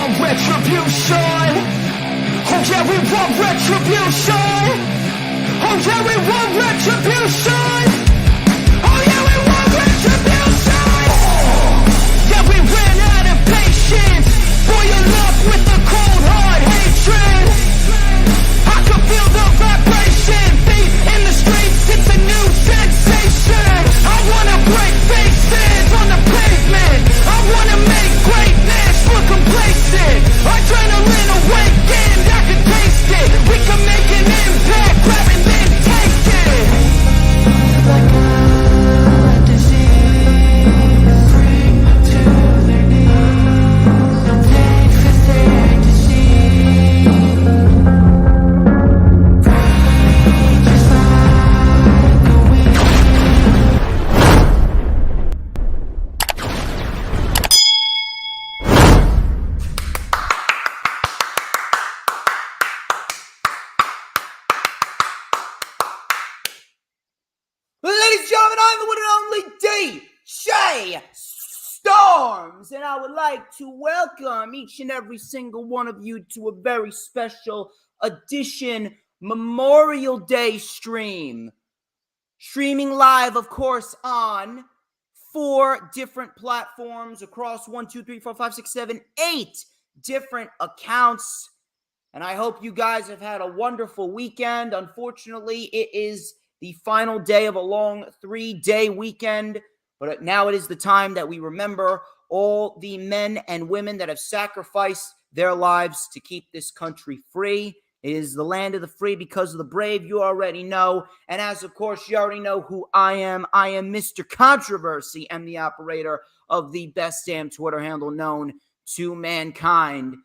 want retribution. Oh yeah, we want retribution. Oh yeah, we want retribution. Oh yeah, we want retribution. Yeah, we ran out of patience. Boil up with the cold hard hatred. I can feel the vibration. Beat in the streets, it's a new sensation. I wanna break faces on the pavement. I wanna make greatness look complacent. Adrenaline awakened, I can taste it. We can make an impact, grab and then take it. Like a disease, bring to their knees. Take for their disease. Rage is like a weed. Ladies and gentlemen, I'm the one and only DJ Storms, and I would like to welcome each and every single one of you to a very special edition Memorial Day stream. Streaming live, of course, on 4 different platforms across 1, 2, 3, 4, 5, 6, 7, 8 different accounts. And I hope you guys have had a wonderful weekend. Unfortunately, it is the final day of a long 3-day weekend, but now it is the time that we remember all the men and women that have sacrificed their lives to keep this country free. It is the land of the free because of the brave, you already know. And as, of course, you already know who I am. I am Mr. Controversy and the operator of the best damn Twitter handle known to mankind.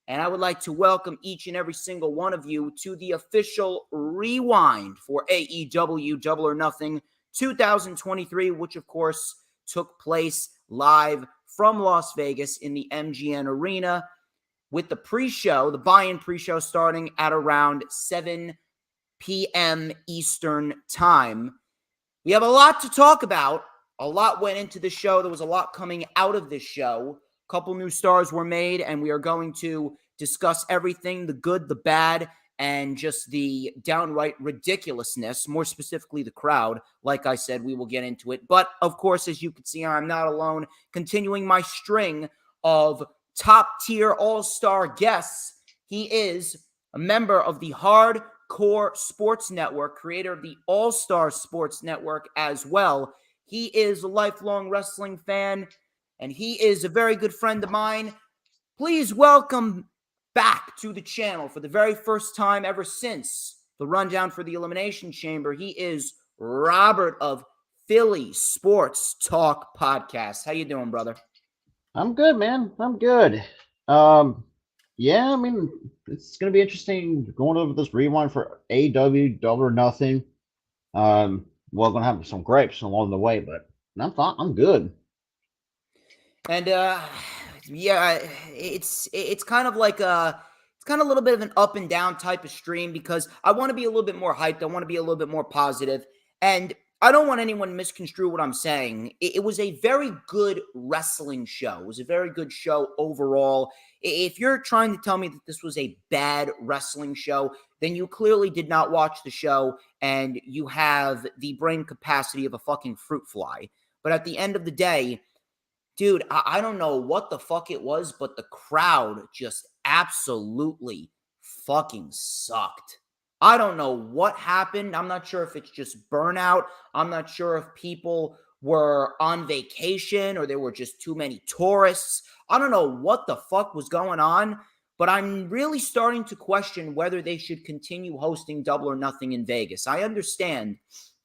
And I would like to welcome each and every single one of you to the official rewind for AEW Double or Nothing 2023, which, of course, took place live from Las Vegas in the MGM Arena, with the pre-show, the buy-in pre-show, starting at around 7 p.m. Eastern Time. We have a lot to talk about. A lot went into the show. There was a lot coming out of this show. A couple new stars were made, and we are going to discuss everything, the good, the bad, and just the downright ridiculousness, more specifically the crowd. Like I said, we will get into it. But, of course, as you can see, I'm not alone. Continuing my string of top-tier all-star guests, he is a member of the Hardcore Sports Network, creator of the All-Star Sports Network as well. He is a lifelong wrestling fan, and he is a very good friend of mine. Please welcome back to the channel for the very first time ever since the rundown for the Elimination Chamber. He is Robert of Philly Sports Talk Podcast. How you doing, brother? I'm good, man. I'm good. Yeah, I mean, it's going to be interesting going over this rewind for AEW Double or Nothing. We're going to have some gripes along the way, but I'm fine. I'm good. And yeah, it's kind of like it's kind of a little bit of an up and down type of stream because I want to be a little bit more hyped. I want to be a little bit more positive, and I don't want anyone to misconstrue what I'm saying. It was a very good wrestling show. It was a very good show overall. If you're trying to tell me that this was a bad wrestling show, then you clearly did not watch the show and you have the brain capacity of a fucking fruit fly. But at the end of the day, dude, I don't know what the fuck it was, but the crowd just absolutely fucking sucked. I don't know what happened. I'm not sure if it's just burnout. I'm not sure if people were on vacation or there were just too many tourists. I don't know what the fuck was going on, but I'm really starting to question whether they should continue hosting Double or Nothing in Vegas. I understand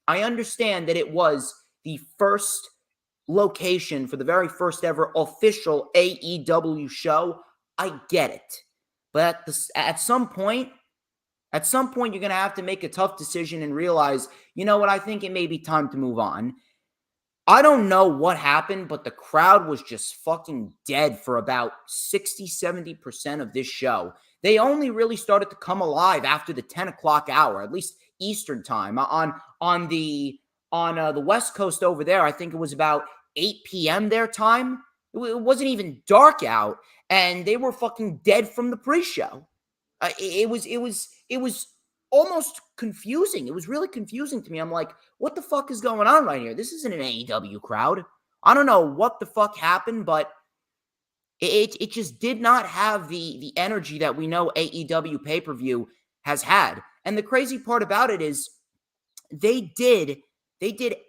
that it was the first location for the very first ever official AEW show. I get it. But at some point, you're going to have to make a tough decision and realize, you know what, I think it may be time to move on. I don't know what happened, but the crowd was just fucking dead for about 60-70% of this show. They only really started to come alive after the 10 o'clock hour, at least Eastern time. On the West Coast over there, I think it was about 8 p.m. their time. It wasn't even dark out. and they were fucking dead from the pre-show. It was almost confusing. It was really confusing to me. I'm like, what the fuck is going on right here? This isn't an AEW crowd. I don't know what the fuck happened, but it just did not have the energy that we know AEW pay-per-view has had. And the crazy part about it is they did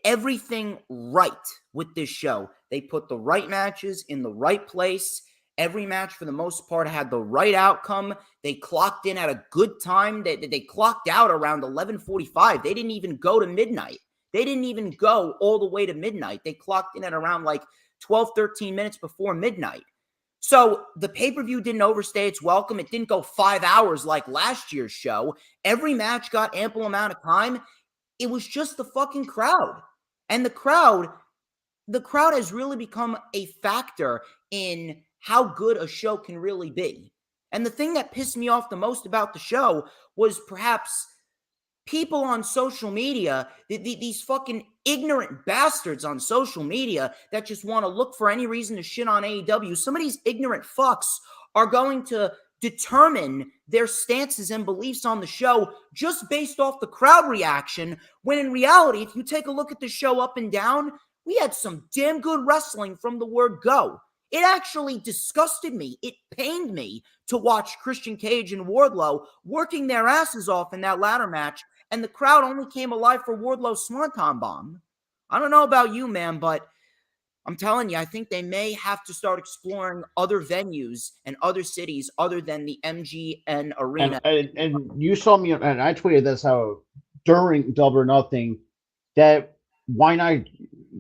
everything right with this show. They put the right matches in the right place. Every match, for the most part, had the right outcome. They clocked in at a good time. They clocked out around 11:45. They didn't even go to midnight. They didn't even go all the way to midnight. They clocked in at around like 12, 13 minutes before midnight. So the pay-per-view didn't overstay its welcome. It didn't go 5 hours like last year's show. Every match got ample amount of time. It was just the fucking crowd. And the crowd has really become a factor in how good a show can really be. And the thing that pissed me off the most about the show was perhaps people on social media, these fucking ignorant bastards on social media that just want to look for any reason to shit on AEW. Some of these ignorant fucks are going to determine their stances and beliefs on the show just based off the crowd reaction, when in reality, if you take a look at the show up and down, we had some damn good wrestling from the word go. It actually disgusted me. It pained me to watch Christian Cage and Wardlow working their asses off in that ladder match, and the crowd only came alive for Wardlow's Swanton Bomb. I don't know about you, man, but I'm telling you, I think they may have to start exploring other venues and other cities other than the MGN Arena. And you saw me, and I tweeted this how during Double or Nothing that why not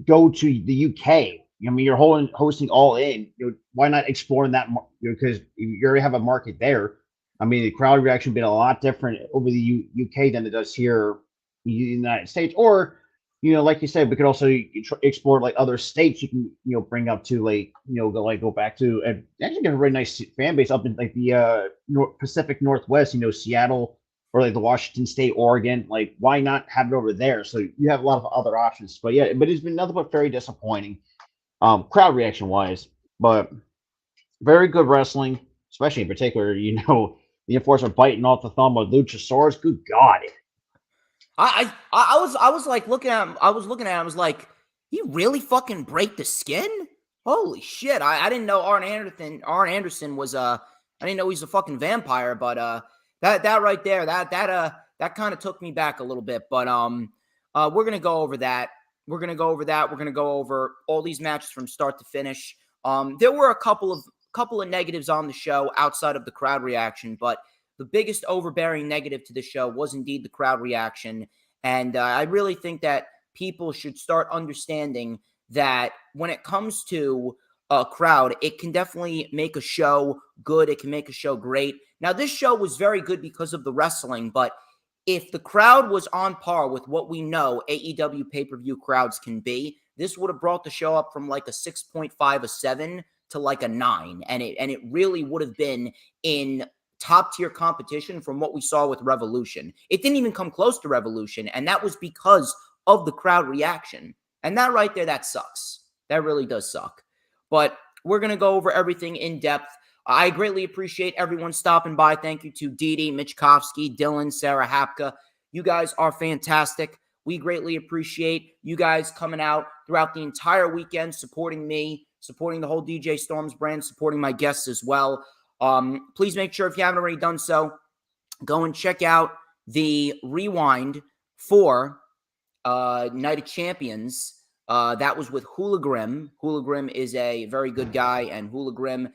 go to the UK? I mean, you're hosting All In. Why not exploring that? Because you already have a market there. I mean, the crowd reaction would be a lot different over the UK than it does here in the United States. Or, like you said, we could also explore like other states. You can, bring up to go back to, and actually get a really nice fan base up in like the Pacific Northwest. Seattle or like the Washington State, Oregon. Like, why not have it over there? So you have a lot of other options. But yeah, but it's been nothing but very disappointing. Crowd reaction wise, but very good wrestling, especially in particular, the enforcer biting off the thumb of Luchasaurus. Good God. I was like looking at him. I was like, he really fucking break the skin? Holy shit. I didn't know Arn Anderson was I didn't know he's a fucking vampire, but that right there, that kind of took me back a little bit. But we're gonna go over that. We're going to go over that. We're going to go over all these matches from start to finish. There were a couple of negatives on the show outside of the crowd reaction, but the biggest overbearing negative to the show was indeed the crowd reaction. And I really think that people should start understanding that when it comes to a crowd, it can definitely make a show good. It can make a show great. Now, this show was very good because of the wrestling, but if the crowd was on par with what we know AEW pay-per-view crowds can be, this would have brought the show up from like a 6.5, a 7 to like a 9. And it really would have been in top-tier competition from what we saw with Revolution. It didn't even come close to Revolution, and that was because of the crowd reaction. And that right there, that sucks. That really does suck. But we're going to go over everything in depth. I greatly appreciate everyone stopping by. Thank you to Didi, Michkowski, Dylan, Sarah Hapka. You guys are fantastic. We greatly appreciate you guys coming out throughout the entire weekend, supporting me, supporting the whole DJ Storms brand, supporting my guests as well. Please make sure, if you haven't already done so, go and check out the rewind for Night of Champions. That was with Hula Grim. Hula Grim is a very good guy, and Hula Grim,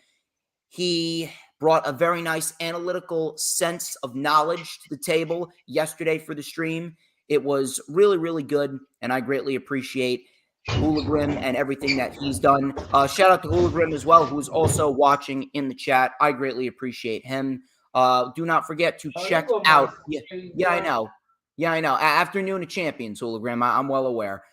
he brought a very nice analytical sense of knowledge to the table yesterday for the stream. It was really, really good, and I greatly appreciate Hula Grim and everything that he's done. Shout out to Hula Grim as well, who is also watching in the chat. I greatly appreciate him. Do not forget to check out. Yeah, I know. Afternoon of Champions, Hula Grim. I'm well aware.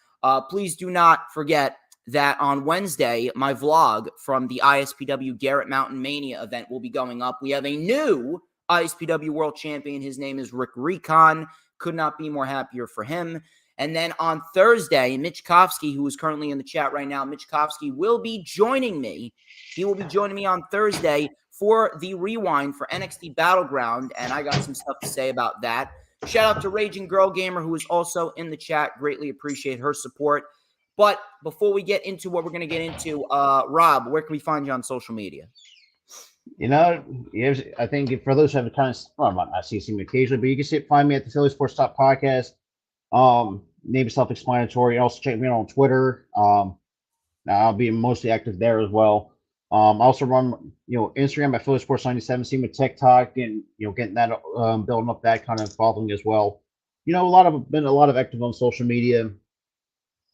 Please do not forget that on Wednesday, my vlog from the ISPW Garrett Mountain Mania event will be going up. We have a new ISPW World Champion. His name is Rick Recon. Could not be more happier for him. And then on Thursday, Mitch Kofsky, who is currently in the chat right now, Mitch Kofsky will be joining me. He will be joining me on Thursday for the rewind for NXT Battleground, and I got some stuff to say about that. Shout out to Raging Girl Gamer, who is also in the chat. Greatly appreciate her support. But before we get into what we're going to get into, Rob, where can we find you on social media? I think for those who have kind of, well, I might not see me occasionally, but you can find me at the Philly Sports Talk Podcast. Name is self-explanatory. Also check me out on Twitter. I'll be mostly active there as well. I also run, Instagram at Philly Sports 97. Same with TikTok, and getting that, building up that kind of following as well. Been a lot of active on social media.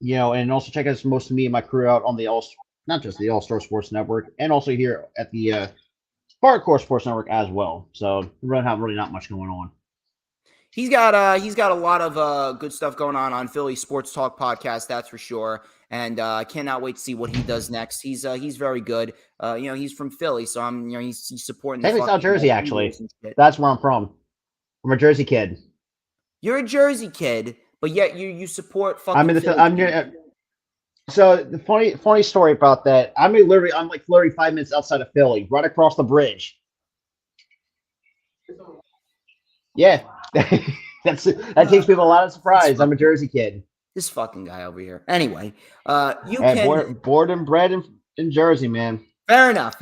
And also check out most of me and my crew out on not just the All-Star Sports Network, and also here at the Hardcore Sports Network as well. So we have really not much going on. He's got a lot of good stuff going on Philly Sports Talk Podcast, that's for sure. And I cannot wait to see what he does next. He's very good. He's from Philly, so he's supporting. Technically, South Jersey, actually. That's where I'm from. I'm a Jersey kid. You're a Jersey kid, but yet you support fucking. So the funny story about that. I'm like literally 5 minutes outside of Philly, right across the bridge. Yeah, that takes people a lot of surprise. I'm a Jersey kid. This fucking guy over here. Anyway, born and bred in Jersey, man. Fair enough.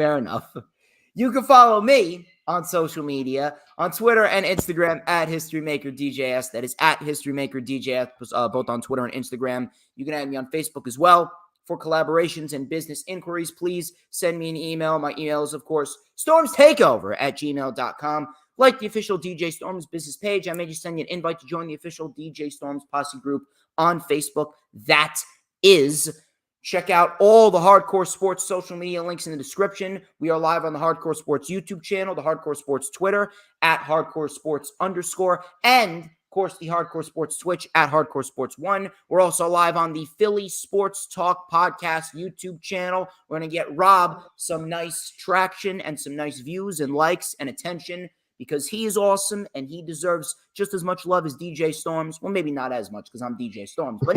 You can follow me on social media, on Twitter and Instagram at HistoryMakerDJS. That is at HistoryMakerDJS, both on Twitter and Instagram. You can add me on Facebook as well. For collaborations and business inquiries, please send me an email. My email is, of course, StormsTakeOver@gmail.com. Like the official DJ Storms business page, I may just send you an invite to join the official DJ Storms Posse group on Facebook. That is... Check out all the Hardcore Sports social media links in the description. We are live on the Hardcore Sports YouTube channel, the Hardcore Sports Twitter, at Hardcore Sports _, and, of course, the Hardcore Sports Twitch, at Hardcore Sports 1. We're also live on the Philly Sports Talk Podcast YouTube channel. We're going to get Rob some nice traction and some nice views and likes and attention, because he is awesome and he deserves just as much love as DJ Storms. Well, maybe not as much because I'm DJ Storms, but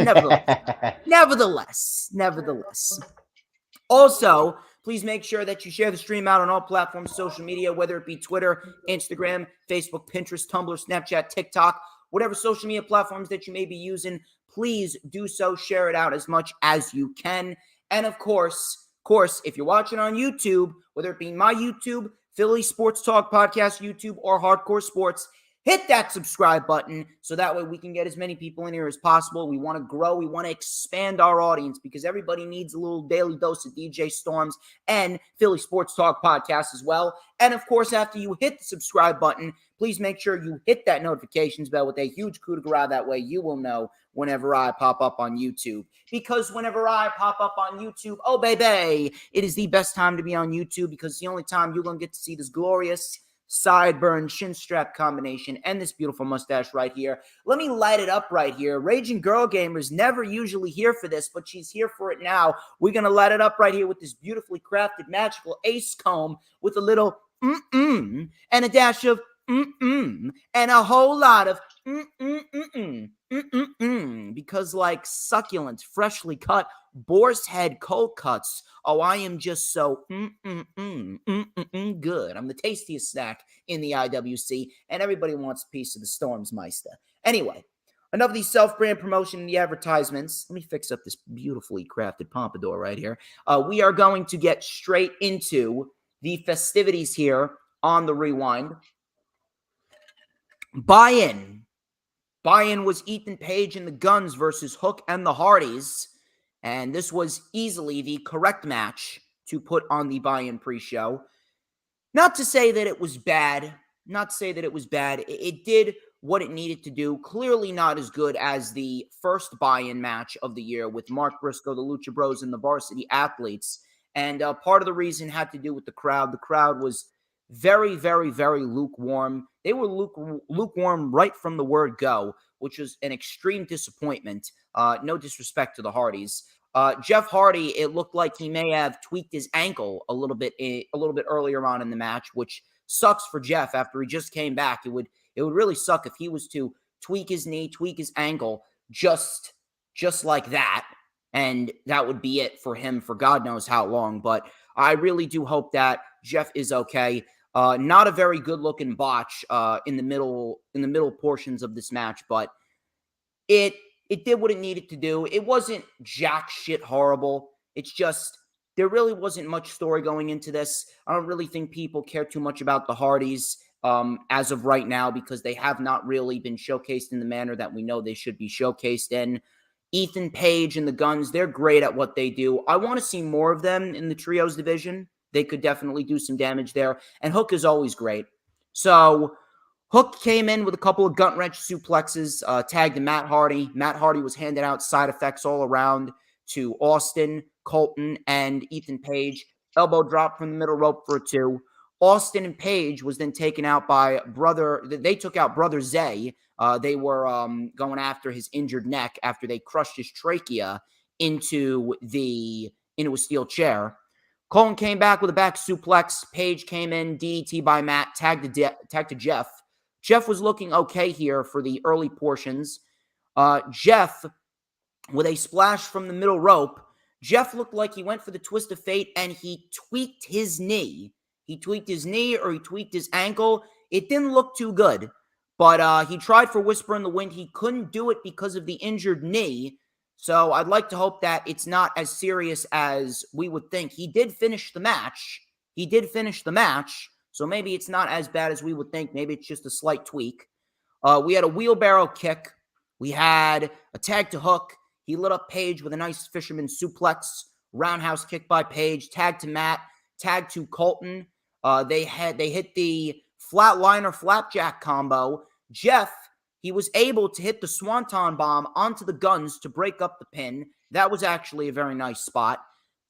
nevertheless. Also, please make sure that you share the stream out on all platforms, social media, whether it be Twitter, Instagram, Facebook, Pinterest, Tumblr, Snapchat, TikTok, whatever social media platforms that you may be using. Please do so. Share it out as much as you can. And of course, if you're watching on YouTube, whether it be my YouTube, Philly Sports Talk Podcast YouTube, or Hardcore Sports, hit that subscribe button so that way we can get as many people in here as possible. We want to grow. We want to expand our audience because everybody needs a little daily dose of DJ Storms and Philly Sports Talk Podcast as well. And, of course, after you hit the subscribe button, please make sure you hit that notifications bell with a huge coup de grace. That way you will know whenever I pop up on YouTube. Because whenever I pop up on YouTube, oh, baby, it is the best time to be on YouTube because it's the only time you're going to get to see this glorious sideburn shin strap combination and this beautiful mustache right here. Let me light it up right here. Raging Girl Gamer's never usually here for this, but she's here for it now. We're going to light it up right here with this beautifully crafted magical ace comb with a little and a dash of and a whole lot of because like succulent, freshly cut boar's head cold cuts. Oh, I am just so good. I'm the tastiest snack in the IWC, and everybody wants a piece of the Storms Meister. Anyway, enough of the self-brand promotion and the advertisements. Let me fix up this beautifully crafted pompadour right here. We are going to get straight into the festivities here on the Rewind. Buy-in was Ethan Page and the Guns versus Hook and the Hardys. And this was easily the correct match to put on the buy-in pre-show. Not to say that it was bad. It did what it needed to do. Clearly not as good as the first buy-in match of the year with Mark Briscoe, the Lucha Bros, and the Varsity Athletes. And part of the reason had to do with the crowd. The crowd was very, very, very lukewarm. They were lukewarm right from the word go, which was an extreme disappointment. No disrespect to the Hardys. Jeff Hardy, it looked like he may have tweaked his ankle a little bit earlier on in the match, which sucks for Jeff after he just came back. It would really suck if he was to tweak his knee, tweak his ankle just like that, and that would be it for him for God knows how long. But I really do hope that Jeff is okay. Not a very good looking botch in the middle portions of this match, but it did what it needed to do. It wasn't jack shit horrible. It's just there really wasn't much story going into this. I don't really think people care too much about the Hardys as of right now because they have not really been showcased in the manner that we know they should be showcased in. Ethan Page and the Guns, they're great at what they do. I want to see more of them in the trios division. They could definitely do some damage there. And Hook is always great. So Hook came in with a couple of gut wrench suplexes, tagged to Matt Hardy. Matt Hardy was handing out side effects all around to Austin, Colton, and Ethan Page. Elbow drop from the middle rope for a 2. Austin and Page was then taken out by they took out Brother Zay. They were going after his injured neck after they crushed his trachea into a steel chair. Colton came back with a back suplex. Page came in, DDT by Matt, tagged to Jeff. Jeff was looking okay here for the early portions. Jeff, with a splash from the middle rope, Jeff looked like he went for the twist of fate and he tweaked his knee. He tweaked his knee or he tweaked his ankle. It didn't look too good, but he tried for Whisper in the Wind. He couldn't do it because of the injured knee. So I'd like to hope that it's not as serious as we would think. He did finish the match. So maybe it's not as bad as we would think. Maybe it's just a slight tweak. We had a wheelbarrow kick. We had a tag to Hook. He lit up Page with a nice fisherman suplex. Roundhouse kick by Page. Tag to Matt. Tag to Colton. They hit the flatliner flapjack combo. Jeff, he was able to hit the Swanton bomb onto the Guns to break up the pin. That was actually a very nice spot.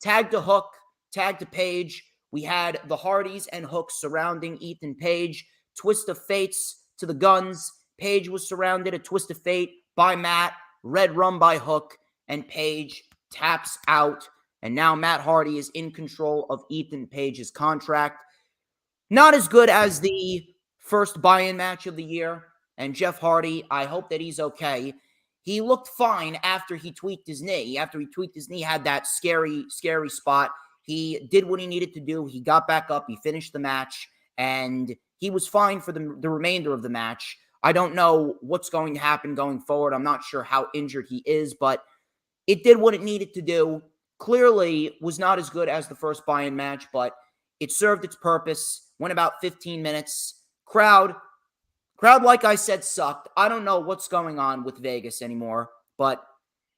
Tag to Hook. Tag to Page. We had the Hardys and Hook surrounding Ethan Page. Twist of Fates to the Guns. Page was surrounded, a twist of fate by Matt. Red Rum by Hook. And Page taps out. And now Matt Hardy is in control of Ethan Page's contract. Not as good as the first buy-in match of the year. And Jeff Hardy, I hope that he's okay. He looked fine after he tweaked his knee. After he tweaked his knee, had that scary spot. He did what he needed to do. He got back up. He finished the match. And he was fine for the remainder of the match. I don't know what's going to happen going forward. I'm not sure how injured he is. But it did what it needed to do. Clearly was not as good as the first buy-in match. But it served its purpose. Went about 15 minutes. Crowd, like I said, sucked. I don't know what's going on with Vegas anymore. But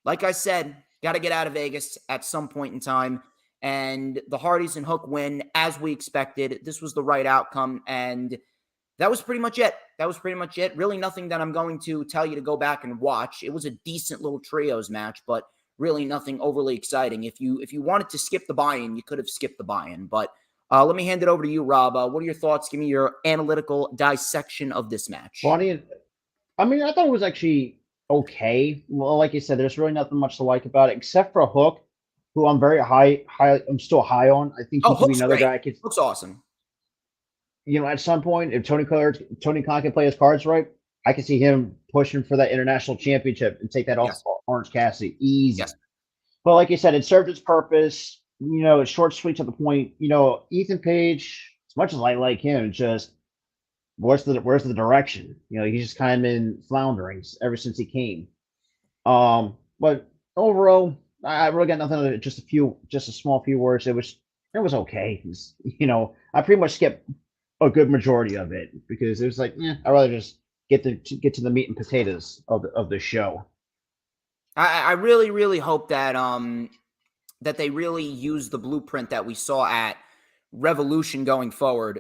like I said, got to get out of Vegas at some point in time. And the Hardys and Hook win as we expected. This was the right outcome. And that was pretty much it. Really nothing that I'm going to tell you to go back and watch. It was a decent little trios match, but really nothing overly exciting. If you wanted to skip the buy-in, you could have skipped the buy-in. But let me hand it over to you, Rob. What are your thoughts? Give me your analytical dissection of this match. Funny. I mean, I thought it was actually okay. Well, like you said, there's really nothing much to like about it, except for Hook, who I'm very high. I'm still high on. I think he could be another guy. Looks awesome. At some point, if Tony Khan can play his cards right, I can see him pushing for that international championship and take that off Orange Cassidy easy. Yes. But like you said, it served its purpose. It's short, sweet, to the point. Ethan Page, as much as I like him, just where's the direction? He's just kind of been floundering ever since he came. But overall, I really got nothing other than just a small few words. It was okay. I pretty much skipped a good majority of it because it was like, I'd rather just get to the meat and potatoes of the show. I really, really hope that that they really use the blueprint that we saw at Revolution going forward,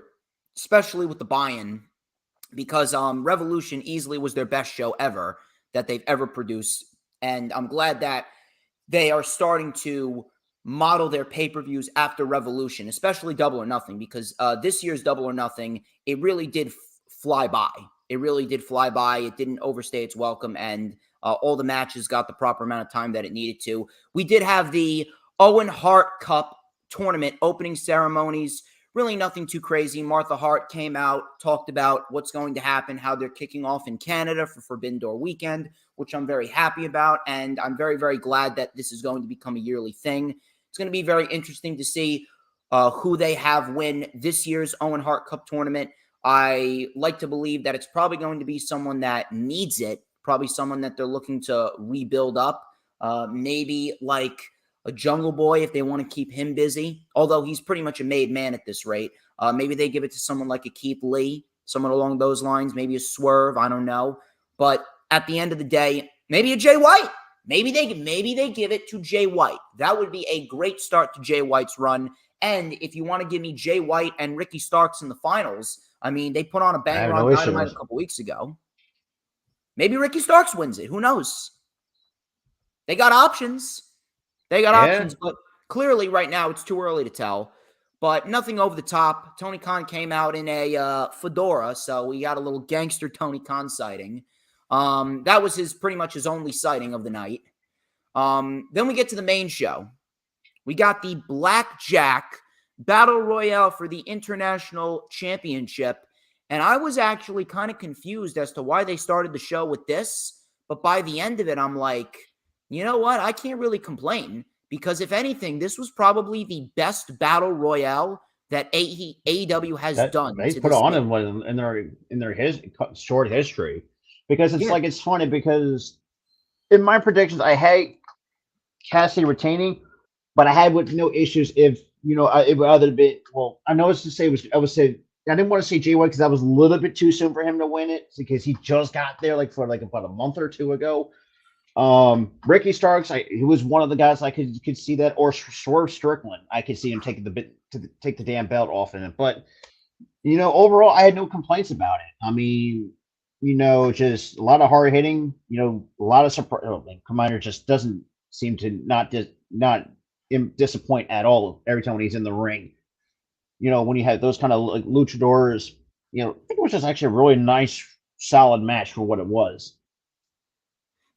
especially with the buy-in, because Revolution easily was their best show ever that they've ever produced. And I'm glad that they are starting to model their pay-per-views after Revolution, especially Double or Nothing, because this year's Double or Nothing, it really did fly by. It didn't overstay its welcome, and all the matches got the proper amount of time that it needed to. We did have the Owen Hart Cup tournament opening ceremonies. really nothing too crazy. Martha Hart came out, talked about what's going to happen, how they're kicking off in Canada for Forbidden Door weekend, which I'm very happy about. And I'm very, very glad that this is going to become a yearly thing. It's going to be very interesting to see who they have win this year's Owen Hart Cup tournament. I like to believe that it's probably going to be someone that needs it, probably someone that they're looking to rebuild up. Maybe like a Jungle Boy if they want to keep him busy, although he's pretty much a made man at this rate. Maybe they give it to someone like a Keith Lee, someone along those lines, maybe a Swerve, I don't know. But at the end of the day, maybe a Jay White. Maybe they give it to Jay White. That would be a great start to Jay White's run. And if you want to give me Jay White and Ricky Starks in the finals, I mean, they put on a banger on Dynamite a couple weeks ago. Maybe Ricky Starks wins it. Who knows? They got options. Options, but clearly right now it's too early to tell. But nothing over the top. Tony Khan came out in a fedora, so we got a little gangster Tony Khan sighting. That was pretty much his only sighting of the night. Then we get to the main show. We got the Blackjack Battle Royale for the International Championship. And I was actually kind of confused as to why they started the show with this. But by the end of it, I'm like, you know what? I can't really complain. Because if anything, this was probably the best Battle Royale that AEW has done. They put on in their short history. Because it's funny because in my predictions, I had Cassidy retaining. But I had with no issues if, it would either be, I didn't want to say Jay White because that was a little bit too soon for him to win it because he just got there for about a month or two ago. Ricky Starks, he was one of the guys I could see that, or Swerve Strickland. I could see him taking take the damn belt off in it. But, overall, I had no complaints about it. I mean, just a lot of hard hitting, a lot of surprise. Commander just doesn't seem to not disappoint at all every time when he's in the ring. When you have those kind of luchadors, I think it was just actually a really nice, solid match for what it was.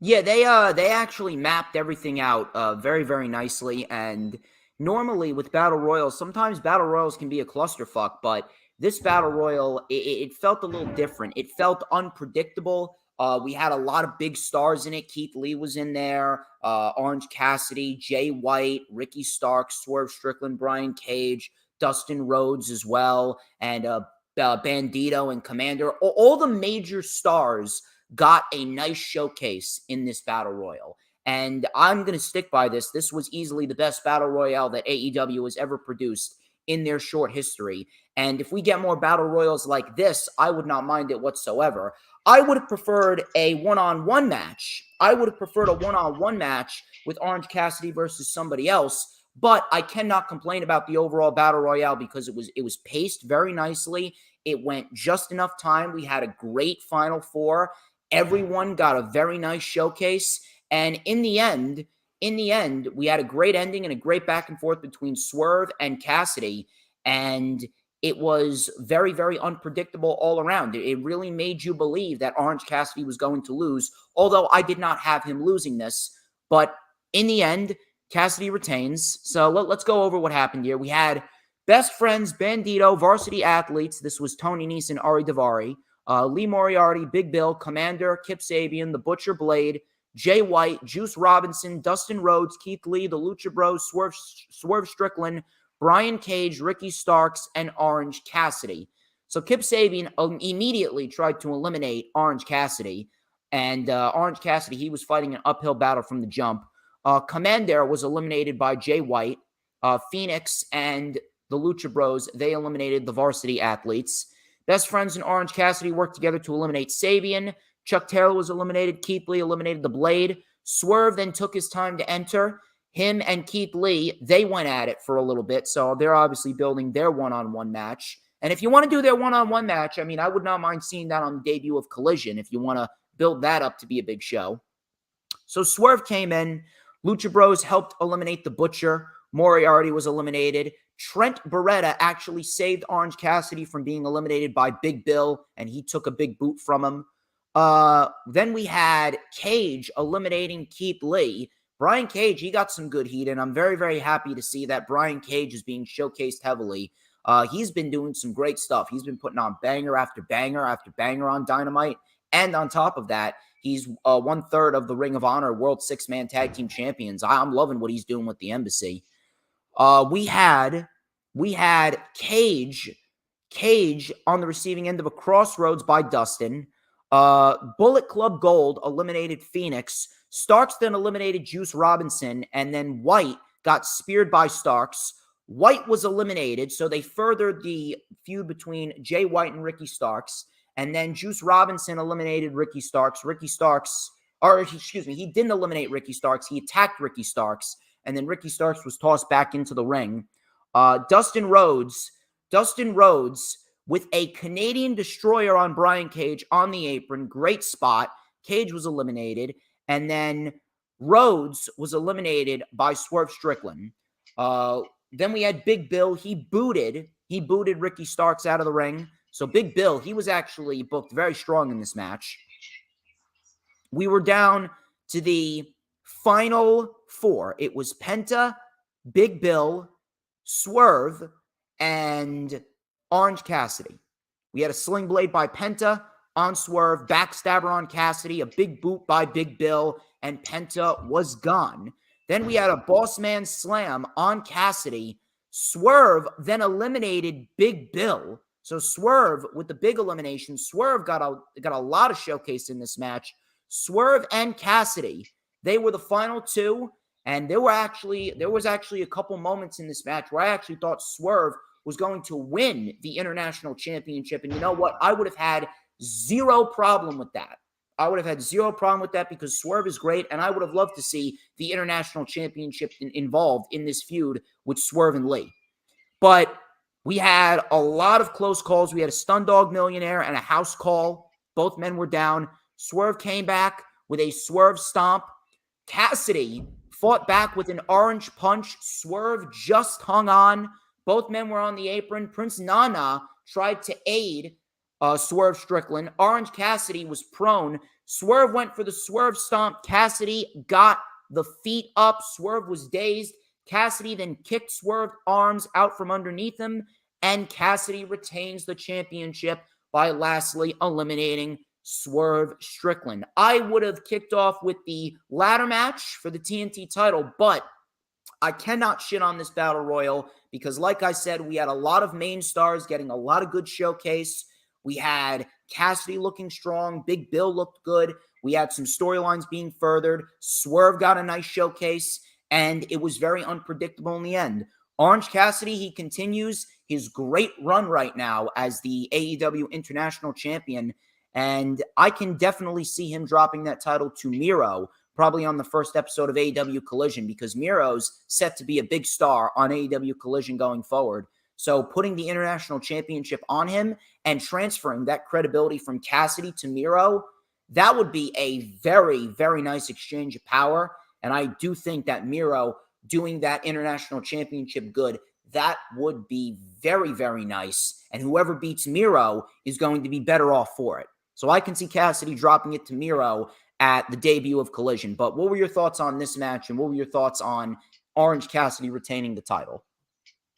Yeah, they actually mapped everything out very, very nicely. And normally with Battle Royals, sometimes Battle Royals can be a clusterfuck, but this Battle Royal, it felt a little different. It felt unpredictable. We had a lot of big stars in it. Keith Lee was in there, Orange Cassidy, Jay White, Ricky Starks, Swerve Strickland, Brian Cage, Dustin Rhodes as well, and Bandito and Commander. All the major stars got a nice showcase in this Battle Royal. And I'm going to stick by this. This was easily the best Battle Royale that AEW has ever produced in their short history. And if we get more Battle Royals like this, I would not mind it whatsoever. I would have preferred a one-on-one match. With Orange Cassidy versus somebody else, but I cannot complain about the overall Battle Royale because it was paced very nicely. It went just enough time. We had a great Final Four. Everyone got a very nice showcase. And in the end, we had a great ending and a great back and forth between Swerve and Cassidy. And it was very, very unpredictable all around. It really made you believe that Orange Cassidy was going to lose, although I did not have him losing this. But in the end, Cassidy retains. So let's go over what happened here. We had Best Friends, Bandito, Varsity Athletes. This was Tony Nese and Ari Daivari. Lee Moriarty, Big Bill, Commander, Kip Sabian, The Butcher Blade, Jay White, Juice Robinson, Dustin Rhodes, Keith Lee, The Lucha Bros, Swerve Strickland, Brian Cage, Ricky Starks, and Orange Cassidy. So Kip Sabian immediately tried to eliminate Orange Cassidy. And Orange Cassidy, he was fighting an uphill battle from the jump. Commander was eliminated by Jay White. Phoenix and the Lucha Bros, they eliminated the Varsity Athletes. Best Friends and Orange Cassidy worked together to eliminate Sabian. Chuck Taylor was eliminated. Keith Lee eliminated the Blade. Swerve then took his time to enter. Him and Keith Lee, they went at it for a little bit, so they're obviously building their one-on-one match. And if you want to do their one-on-one match, I mean, I would not mind seeing that on the debut of Collision if you want to build that up to be a big show. So Swerve came in. Lucha Bros helped eliminate the Butcher. Moriarty was eliminated. Trent Beretta actually saved Orange Cassidy from being eliminated by Big Bill, and he took a big boot from him. Then we had Cage eliminating Keith Lee. Brian Cage, he got some good heat, and I'm very, very happy to see that Brian Cage is being showcased heavily. He's been doing some great stuff. He's been putting on banger after banger after banger on Dynamite. And on top of that, he's 1/3 of the Ring of Honor World Six-Man Tag Team Champions. I'm loving what he's doing with the Embassy. We had Cage on the receiving end of a crossroads by Dustin. Bullet Club Gold eliminated Phoenix. Starks then eliminated Juice Robinson, and then White got speared by Starks. White was eliminated, so they furthered the feud between Jay White and Ricky Starks. And then Juice Robinson eliminated Ricky Starks. He didn't eliminate Ricky Starks. He attacked Ricky Starks, and then Ricky Starks was tossed back into the ring. Dustin Rhodes with a Canadian Destroyer on Brian Cage on the apron. Great spot. Cage was eliminated. And then Rhodes was eliminated by Swerve Strickland. Then we had Big Bill. He booted Ricky Starks out of the ring. So Big Bill, he was actually booked very strong in this match. We were down to the final four. It was Penta, Big Bill, Swerve, and Orange Cassidy. We had a sling blade by Penta on Swerve, backstabber on Cassidy, a big boot by Big Bill, and Penta was gone. Then we had a boss man slam on Cassidy. Swerve then eliminated Big Bill. So Swerve with the big elimination, Swerve got a lot of showcase in this match. Swerve and Cassidy, they were the final two, and there was actually a couple moments in this match where I actually thought Swerve was going to win the International Championship. And you know what? I would have had zero problem with that. Because Swerve is great, and I would have loved to see the International Championship involved in this feud with Swerve and Lee. But we had a lot of close calls. We had a Stun Dog Millionaire and a house call. Both men were down. Swerve came back with a Swerve Stomp. Cassidy fought back with an Orange Punch. Swerve just hung on. Both men were on the apron. Prince Nana tried to aid Swerve Strickland. Orange Cassidy was prone. Swerve went for the Swerve Stomp. Cassidy got the feet up. Swerve was dazed. Cassidy then kicked Swerve's arms out from underneath him, and Cassidy retains the championship by lastly eliminating Swerve Strickland. I would have kicked off with the ladder match for the TNT title, but I cannot shit on this Battle Royal because, like I said, we had a lot of main stars getting a lot of good showcase. We had Cassidy looking strong. Big Bill looked good. We had some storylines being furthered. Swerve got a nice showcase, and it was very unpredictable in the end. Orange Cassidy, he continues his great run right now as the AEW International Champion, and I can definitely see him dropping that title to Miro, probably on the first episode of AEW Collision, because Miro's set to be a big star on AEW Collision going forward. So putting the International Championship on him and transferring that credibility from Cassidy to Miro, that would be a very, very nice exchange of power. And I do think that Miro doing that International Championship good, that would be very, very nice. And whoever beats Miro is going to be better off for it. So I can see Cassidy dropping it to Miro at the debut of Collision. But what were your thoughts on this match, and what were your thoughts on Orange Cassidy retaining the title?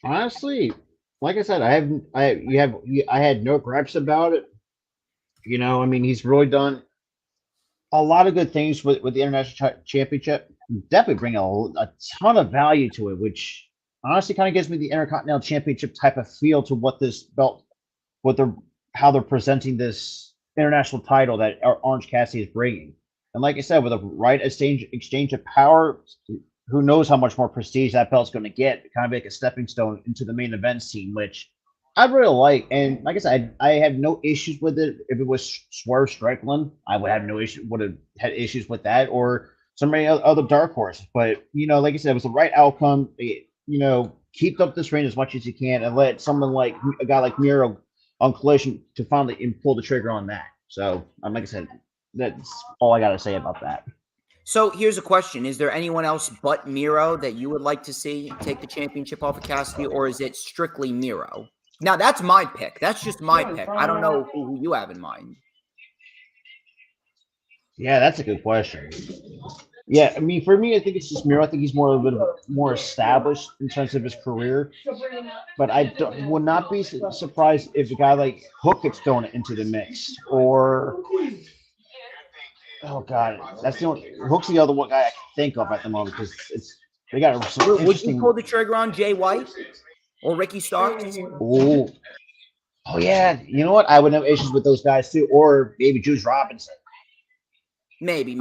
Honestly, like I said, I had no gripes about it. You know, I mean, he's really done a lot of good things with the International Championship. Definitely bring a ton of value to it, which honestly kind of gives me the Intercontinental Championship type of feel to what this belt, how they're presenting this international title that Orange Cassidy is bringing. And like I said, with a right exchange of power, who knows how much more prestige that belt's going to get? Kind of like a stepping stone into the main event scene, which I really like. And like I said, I have no issues with it. If it was Swerve Strickland, I would have no issue. Would have had issues with that, or some other dark horse. But you know, like I said, it was the right outcome. You know, keep up this reign as much as you can, and let someone like a guy like Miro on Collision to finally pull the trigger on that. So, like I said, that's all I got to say about that. So here's a question. Is there anyone else but Miro that you would like to see take the championship off of Cassidy, or is it strictly Miro? Now, that's my pick. That's just my pick. I don't know who you have in mind. Yeah, that's a good question. Yeah, I mean, for me, I think it's just Miro. I think he's more a little bit more established in terms of his career. But would not be surprised if a guy like Hook gets thrown into the mix, or oh god, that's the only Hook's the other one guy I can think of at the moment because it's they got some Would you interesting. pull the trigger on Jay White or Ricky Starks? Oh, oh yeah, you know what? I would have issues with those guys too, or maybe Juice Robinson. Maybe.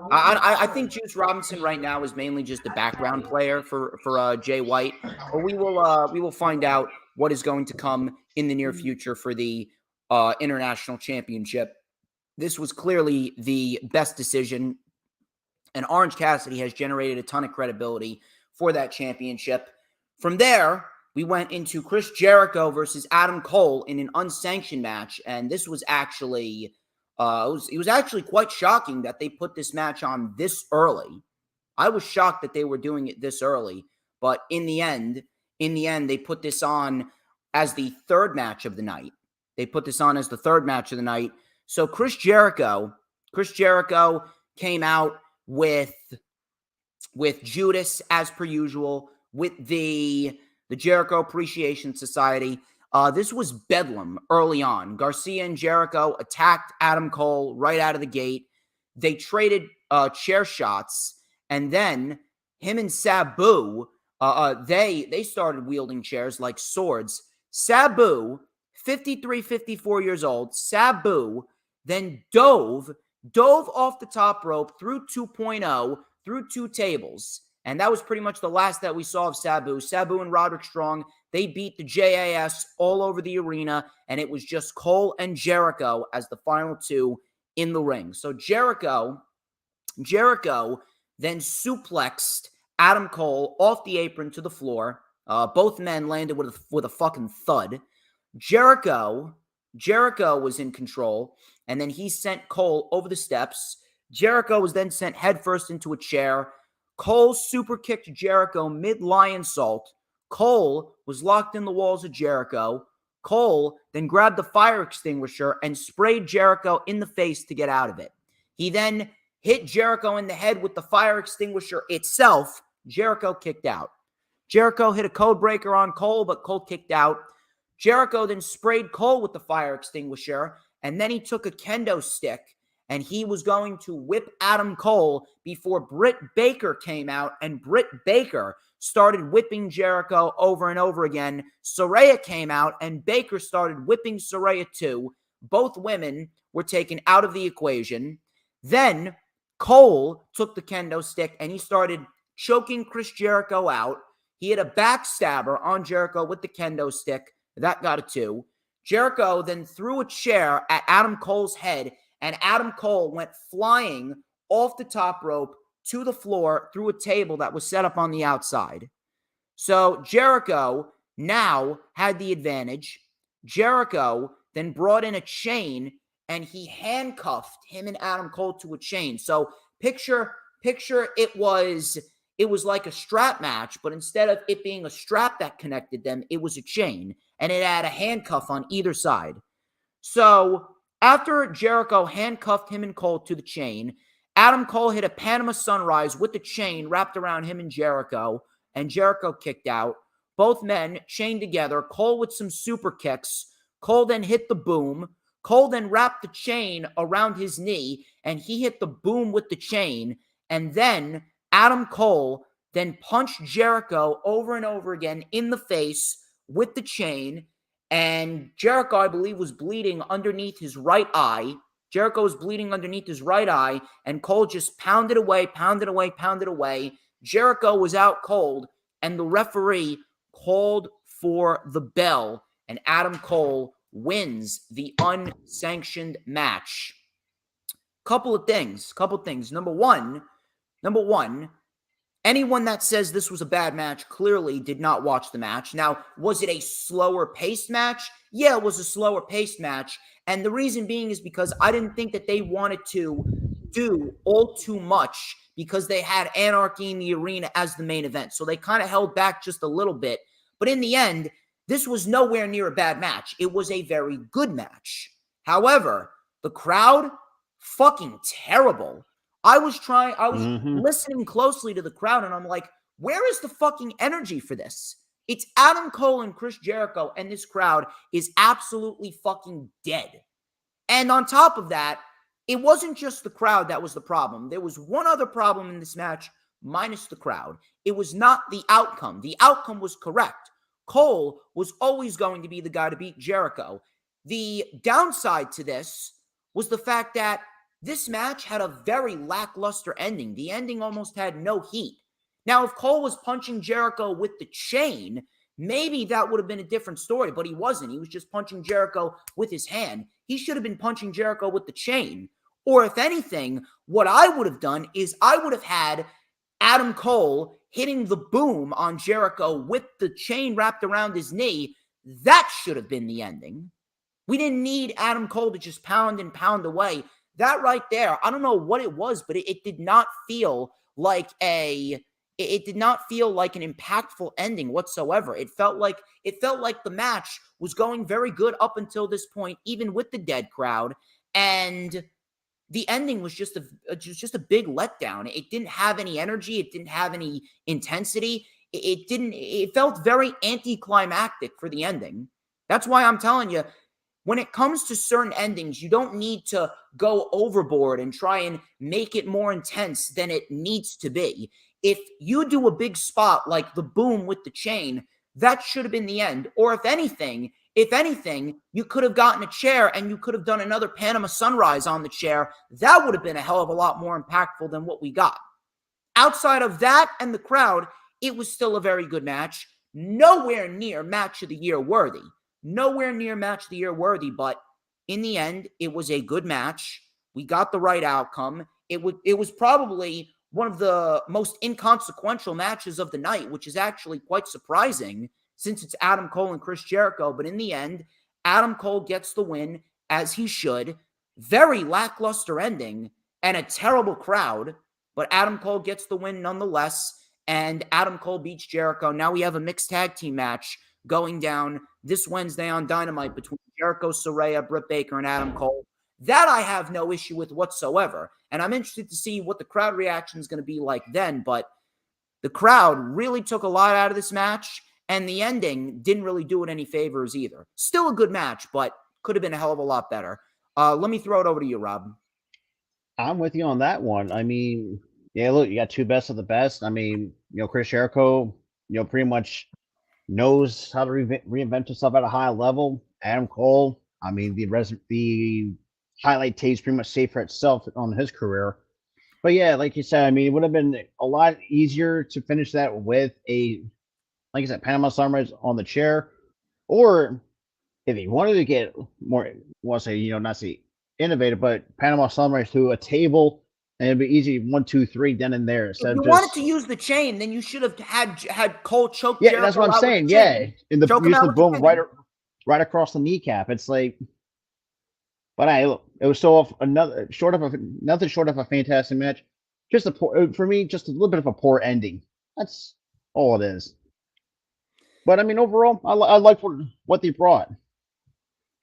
I think Juice Robinson right now is mainly just a background player for Jay White, but we will find out what is going to come in the near future for the international championship. This was clearly the best decision, and Orange Cassidy has generated a ton of credibility for that championship. From there, we went into Chris Jericho versus Adam Cole in an unsanctioned match, and this was actually it was actually quite shocking that they put this match on this early. I was shocked that they were doing it this early, but in the end, they put this on as the third match of the night. So Chris Jericho came out with Judas as per usual, with the Jericho Appreciation Society. This was bedlam early on. Garcia and Jericho attacked Adam Cole right out of the gate. They traded chair shots, and then him and Sabu, they started wielding chairs like swords. Sabu, 53, 54 years old, Sabu then dove off the top rope through 2.0, through two tables. And that was pretty much the last that we saw of Sabu. Sabu and Roderick Strong, they beat the JAS all over the arena, and it was just Cole and Jericho as the final two in the ring. So Jericho then suplexed Adam Cole off the apron to the floor. Both men landed with a fucking thud. Jericho was in control, and then he sent Cole over the steps. Jericho was then sent headfirst into a chair. Cole super kicked Jericho mid-lion salt. Cole was locked in the walls of Jericho. Cole then grabbed the fire extinguisher and sprayed Jericho in the face to get out of it. He then hit Jericho in the head with the fire extinguisher itself. Jericho kicked out. Jericho hit a code breaker on Cole, but Cole kicked out. Jericho then sprayed Cole with the fire extinguisher, and then he took a kendo stick, and he was going to whip Adam Cole before Britt Baker came out, and Britt Baker started whipping Jericho over and over again. Saraya came out, and Baker started whipping Saraya too. Both women were taken out of the equation. Then Cole took the kendo stick, and he started choking Chris Jericho out. He hit a backstabber on Jericho with the kendo stick. That got a 2. Jericho then threw a chair at Adam Cole's head, and Adam Cole went flying off the top rope to the floor through a table that was set up on the outside. So Jericho now had the advantage. Jericho then brought in a chain, and he handcuffed him and Adam Cole to a chain. So picture it was like a strap match, but instead of it being a strap that connected them, it was a chain, and it had a handcuff on either side. So after Jericho handcuffed him and Cole to the chain, Adam Cole hit a Panama Sunrise with the chain wrapped around him and Jericho kicked out. Both men chained together, Cole with some super kicks. Cole then hit the boom. Cole then wrapped the chain around his knee, and he hit the boom with the chain. And then Adam Cole then punched Jericho over and over again in the face with the chain. And Jericho, I believe, was bleeding underneath his right eye. Jericho was bleeding underneath his right eye, and Cole just pounded away. Jericho was out cold, and the referee called for the bell, and Adam Cole wins the unsanctioned match. Couple of things. Number one, anyone that says this was a bad match clearly did not watch the match. Now, was it a slower paced match? Yeah, it was a slower paced match. And the reason being is because I didn't think that they wanted to do all too much because they had Anarchy in the Arena as the main event. So they kind of held back just a little bit. But in the end, this was nowhere near a bad match. It was a very good match. However, the crowd, fucking terrible. I was Mhm. listening closely to the crowd, and I'm like, where is the fucking energy for this? It's Adam Cole and Chris Jericho, and this crowd is absolutely fucking dead. And on top of that, it wasn't just the crowd that was the problem. There was one other problem in this match, minus the crowd. It was not the outcome. The outcome was correct. Cole was always going to be the guy to beat Jericho. The downside to this was the fact that this match had a very lackluster ending. The ending almost had no heat. Now, if Cole was punching Jericho with the chain, maybe that would have been a different story, but he wasn't. He was just punching Jericho with his hand. He should have been punching Jericho with the chain. Or if anything, what I would have done is I would have had Adam Cole hitting the boom on Jericho with the chain wrapped around his knee. That should have been the ending. We didn't need Adam Cole to just pound and pound away. That right there, I don't know what it was, but it did not feel like an impactful ending whatsoever. It felt like the match was going very good up until this point, even with the dead crowd, and the ending was just a big letdown. It didn't have any energy. It didn't have any intensity. It felt very anticlimactic for the ending. That's why I'm telling you, when it comes to certain endings, you don't need to go overboard and try and make it more intense than it needs to be. If you do a big spot like the boom with the chain, that should have been the end. Or if anything, you could have gotten a chair and you could have done another Panama Sunrise on the chair. That would have been a hell of a lot more impactful than what we got. Outside of that and the crowd, it was still a very good match. Nowhere near match of the year worthy. But in the end, it was a good match. We got the right outcome. It was probably one of the most inconsequential matches of the night, which is actually quite surprising since it's Adam Cole and Chris Jericho. But in the end, Adam Cole gets the win, as he should. Very lackluster ending and a terrible crowd, but Adam Cole gets the win nonetheless, and Adam Cole beats Jericho. Now we have a mixed tag team match going down this Wednesday on Dynamite between Jericho Soraya, Britt Baker, and Adam Cole. That I have no issue with whatsoever. And I'm interested to see what the crowd reaction is going to be like then. But the crowd really took a lot out of this match, and the ending didn't really do it any favors either. Still a good match, but could have been a hell of a lot better. Let me throw it over to you, Rob. I'm with you on that one. I mean, yeah, look, you got two best of the best. I mean, Chris Jericho, pretty much knows how to reinvent himself at a high level. Adam Cole, I mean, the highlight tape's pretty much safe for itself on his career. But yeah, like you said, I mean, it would have been a lot easier to finish that with like you said, Panama Sunrise on the chair, or if he wanted to get more, want to say, not say innovative, but Panama Sunrise to a table, and it'd be easy 1, 2, 3, then and there. If you wanted to use the chain, then you should have had Cole choke. Yeah, Jericho that's what I'm out saying. with the Yeah, chain. in the Choke him use out the with the boom chain. right across the kneecap. It's like, but it was so nothing short of a fantastic match. Just for me, just a little bit of a poor ending. That's all it is. But I mean, overall, I like what they brought.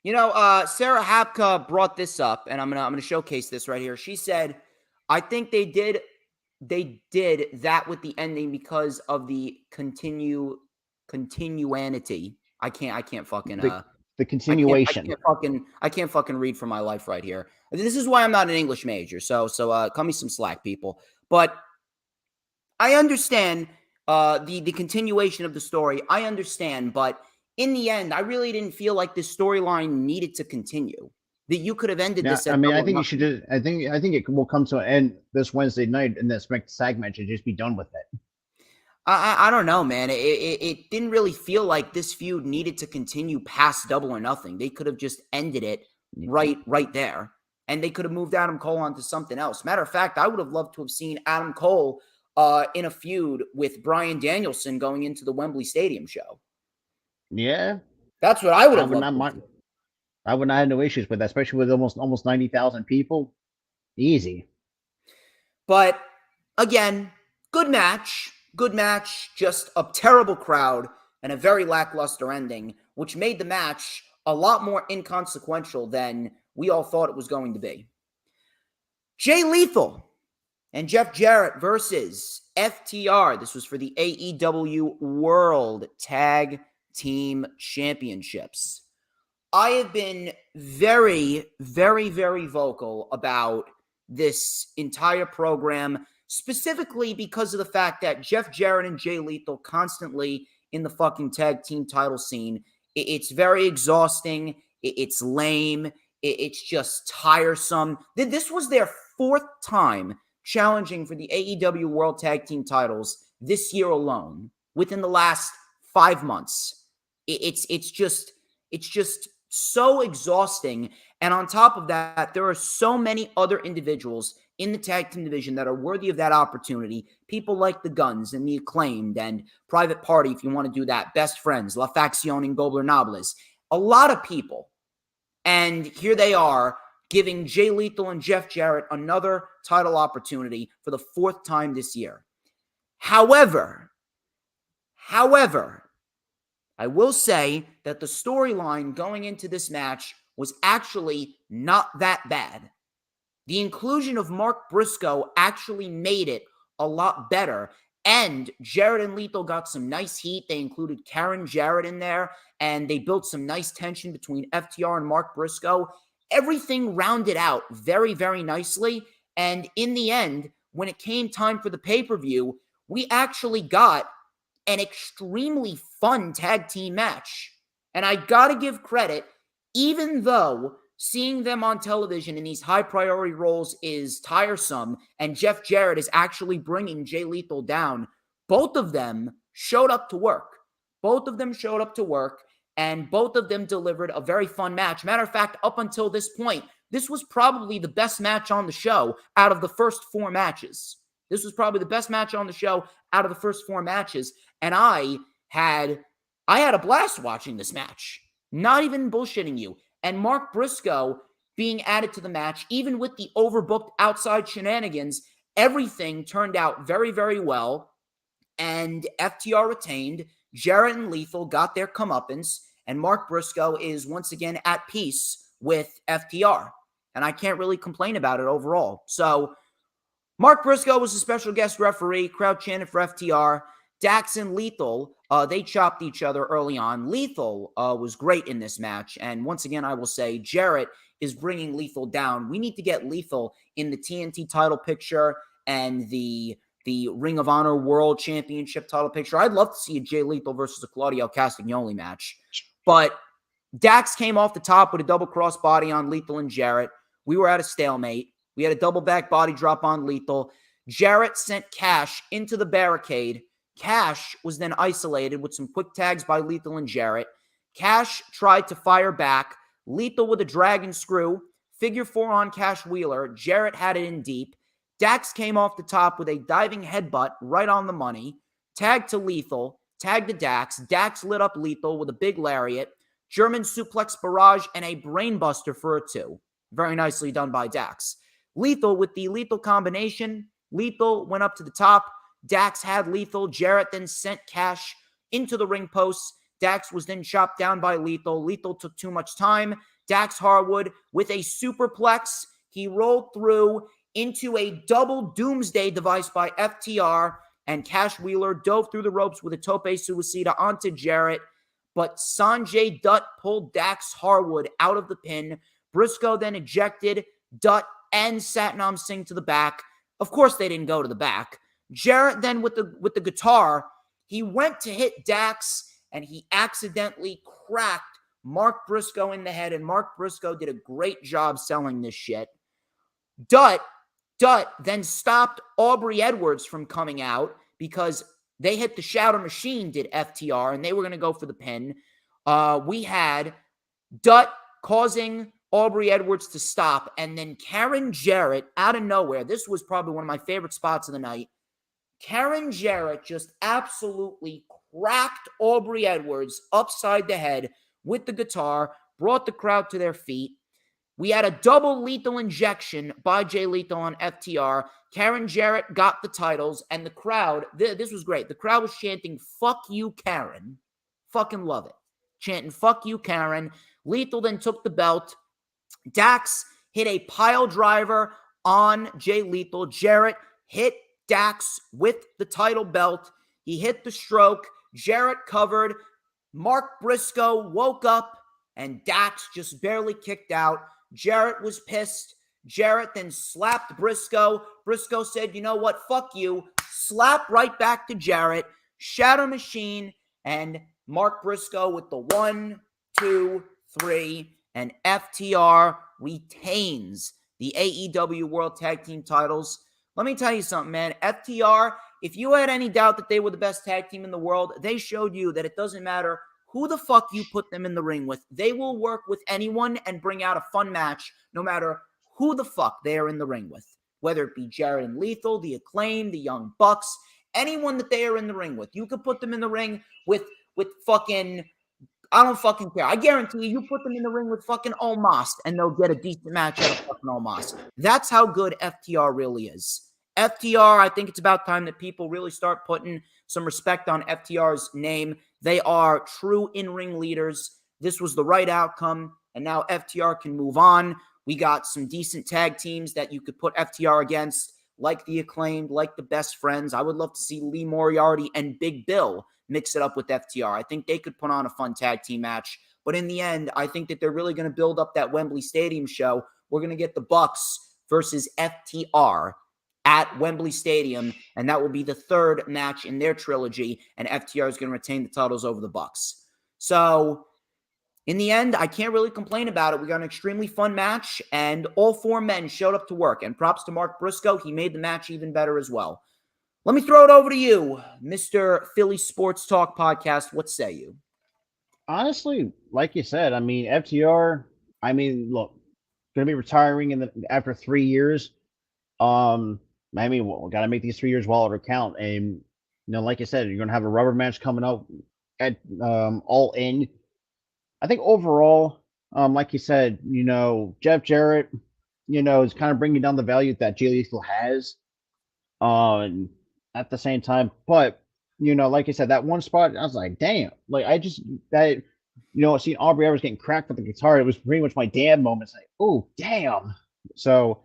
Sarah Hapka brought this up, and I'm gonna showcase this right here. She said, "I think they did that with the ending because of the continuanity." I can't fucking The continuation. I can't fucking read for my life right here. This is why I'm not an English major. So cut me some slack, people. But I understand the continuation of the story. I understand, but in the end, I really didn't feel like this storyline needed to continue. That you could have ended this. I mean, I think you should just. I think it will come to an end this Wednesday night, and this SmackDown match and just be done with it. I don't know, man. It didn't really feel like this feud needed to continue past Double or Nothing. They could have just ended it right there, and they could have moved Adam Cole on to something else. Matter of fact, I would have loved to have seen Adam Cole in a feud with Bryan Danielson going into the Wembley Stadium show. Yeah, that's what I would have loved. I would not have no issues with that, especially with almost 90,000 people. Easy. But again, good match, just a terrible crowd and a very lackluster ending, which made the match a lot more inconsequential than we all thought it was going to be. Jay Lethal And Jeff Jarrett versus FTR. This was for the AEW World Tag Team Championships. I have been very, very, very vocal about this entire program, specifically because of the fact that Jeff Jarrett and Jay Lethal constantly in the fucking tag team title scene. It's very exhausting. It's lame. It's just tiresome. This was their fourth time challenging for the AEW World Tag Team titles this year alone, within the last 5 months. It's just so exhausting. And on top of that, there are so many other individuals in the tag team division that are worthy of that opportunity. People like the Guns and the Acclaimed and Private Party, if you want to do that, Best Friends, La Facción Ingobernables. A lot of people. And here they are, giving Jay Lethal and Jeff Jarrett another title opportunity for the fourth time this year. However, I will say that the storyline going into this match was actually not that bad. The inclusion of Mark Briscoe actually made it a lot better. And Jarrett and Lethal got some nice heat. They included Karen Jarrett in there, and they built some nice tension between FTR and Mark Briscoe. Everything rounded out very, very nicely. And in the end, when it came time for the pay-per-view, we actually got an extremely fun tag team match. And I gotta give credit, even though seeing them on television in these high-priority roles is tiresome, and Jeff Jarrett is actually bringing Jay Lethal down, both of them showed up to work. And both of them delivered a very fun match. Matter of fact, up until this point, this was probably the best match on the show out of the first 4 matches. And I had a blast watching this match. Not even bullshitting you. And Mark Briscoe being added to the match, even with the overbooked outside shenanigans, everything turned out very, very well. And FTR retained. Jarrett and Lethal got their comeuppance. And Mark Briscoe is once again at peace with FTR. And I can't really complain about it overall. So, Mark Briscoe was a special guest referee. Crowd chanted for FTR. Dax and Lethal, they chopped each other early on. Lethal was great in this match. And once again, I will say, Jarrett is bringing Lethal down. We need to get Lethal in the TNT title picture and the Ring of Honor World Championship title picture. I'd love to see a Jay Lethal versus a Claudio Castagnoli match. But Dax came off the top with a double cross body on Lethal and Jarrett. We were at a stalemate. We had a double back body drop on Lethal. Jarrett sent Cash into the barricade. Cash was then isolated with some quick tags by Lethal and Jarrett. Cash tried to fire back. Lethal with a dragon screw. Figure 4 on Cash Wheeler. Jarrett had it in deep. Dax came off the top with a diving headbutt right on the money. Tag to Lethal. Tag to Dax. Dax lit up Lethal with a big lariat. German suplex barrage and a brainbuster for a 2. Very nicely done by Dax. Lethal with the Lethal combination. Lethal went up to the top. Dax had Lethal. Jarrett then sent Cash into the ring posts. Dax was then chopped down by Lethal. Lethal took too much time. Dax Harwood with a superplex. He rolled through into a double doomsday device by FTR, and Cash Wheeler dove through the ropes with a tope suicida onto Jarrett, but Sanjay Dutt pulled Dax Harwood out of the pin. Briscoe then ejected Dutt and Satnam Singh to the back. Of course, they didn't go to the back. Jarrett then with the guitar, he went to hit Dax, and he accidentally cracked Mark Briscoe in the head, and Mark Briscoe did a great job selling this shit. Dutt then stopped Aubrey Edwards from coming out because they hit the Shadow Machine, did FTR, and they were going to go for the pin. We had Dutt causing Aubrey Edwards to stop, and then Karen Jarrett, out of nowhere, this was probably one of my favorite spots of the night. Karen Jarrett just absolutely cracked Aubrey Edwards upside the head with the guitar, brought the crowd to their feet. We had a double lethal injection by Jay Lethal on FTR. Karen Jarrett got the titles, and the crowd, this was great. The crowd was chanting, "Fuck you, Karen." Fucking love it. Chanting, "Fuck you, Karen." Lethal then took the belt. Dax hit a pile driver on Jay Lethal. Jarrett hit Dax with the title belt. He hit the stroke. Jarrett covered. Mark Briscoe woke up, and Dax just barely kicked out. Jarrett was pissed. Jarrett then slapped Briscoe. Briscoe said, you know what, fuck you. Slap right back to Jarrett. Shatter Machine, and Mark Briscoe with the 1, 2, 3, and FTR retains the AEW World Tag Team titles. Let me tell you something, man. FTR, if you had any doubt that they were the best tag team in the world, they showed you that it doesn't matter who the fuck you put them in the ring with. They will work with anyone and bring out a fun match no matter who the fuck they are in the ring with. Whether it be Jarrett and Lethal, the Acclaim, the Young Bucks, anyone that they are in the ring with. You could put them in the ring with fucking, I don't fucking care. I guarantee you put them in the ring with fucking Omos and they'll get a decent match out of fucking Omos. That's how good FTR really is. FTR, I think it's about time that people really start putting some respect on FTR's name. They are true in-ring leaders. This was the right outcome, and now FTR can move on. We got some decent tag teams that you could put FTR against, like the Acclaimed, like the Best Friends. I would love to see Lee Moriarty and Big Bill mix it up with FTR. I think they could put on a fun tag team match. But in the end, I think that they're really going to build up that Wembley Stadium show. We're going to get the Bucks versus FTR at Wembley Stadium, and that will be the third match in their trilogy, and FTR is going to retain the titles over the Bucks. So, in the end, I can't really complain about it. We got an extremely fun match, and all 4 men showed up to work, and props to Mark Briscoe. He made the match even better as well. Let me throw it over to you, Mr. Philly Sports Talk Podcast. What say you? Honestly, like you said, I mean, FTR, I mean, look, going to be retiring after 3 years. I mean, we got to make these 3 years well over count. And, like you said, you're going to have a rubber match coming up at All In. I think overall, like you said, Jeff Jarrett, is kind of bringing down the value that Jay Lethal has. At the same time, but like I said, that one spot, I was like, damn, like seeing Aubrey Evans getting cracked with the guitar, it was pretty much my damn moment. It's like, oh, damn. So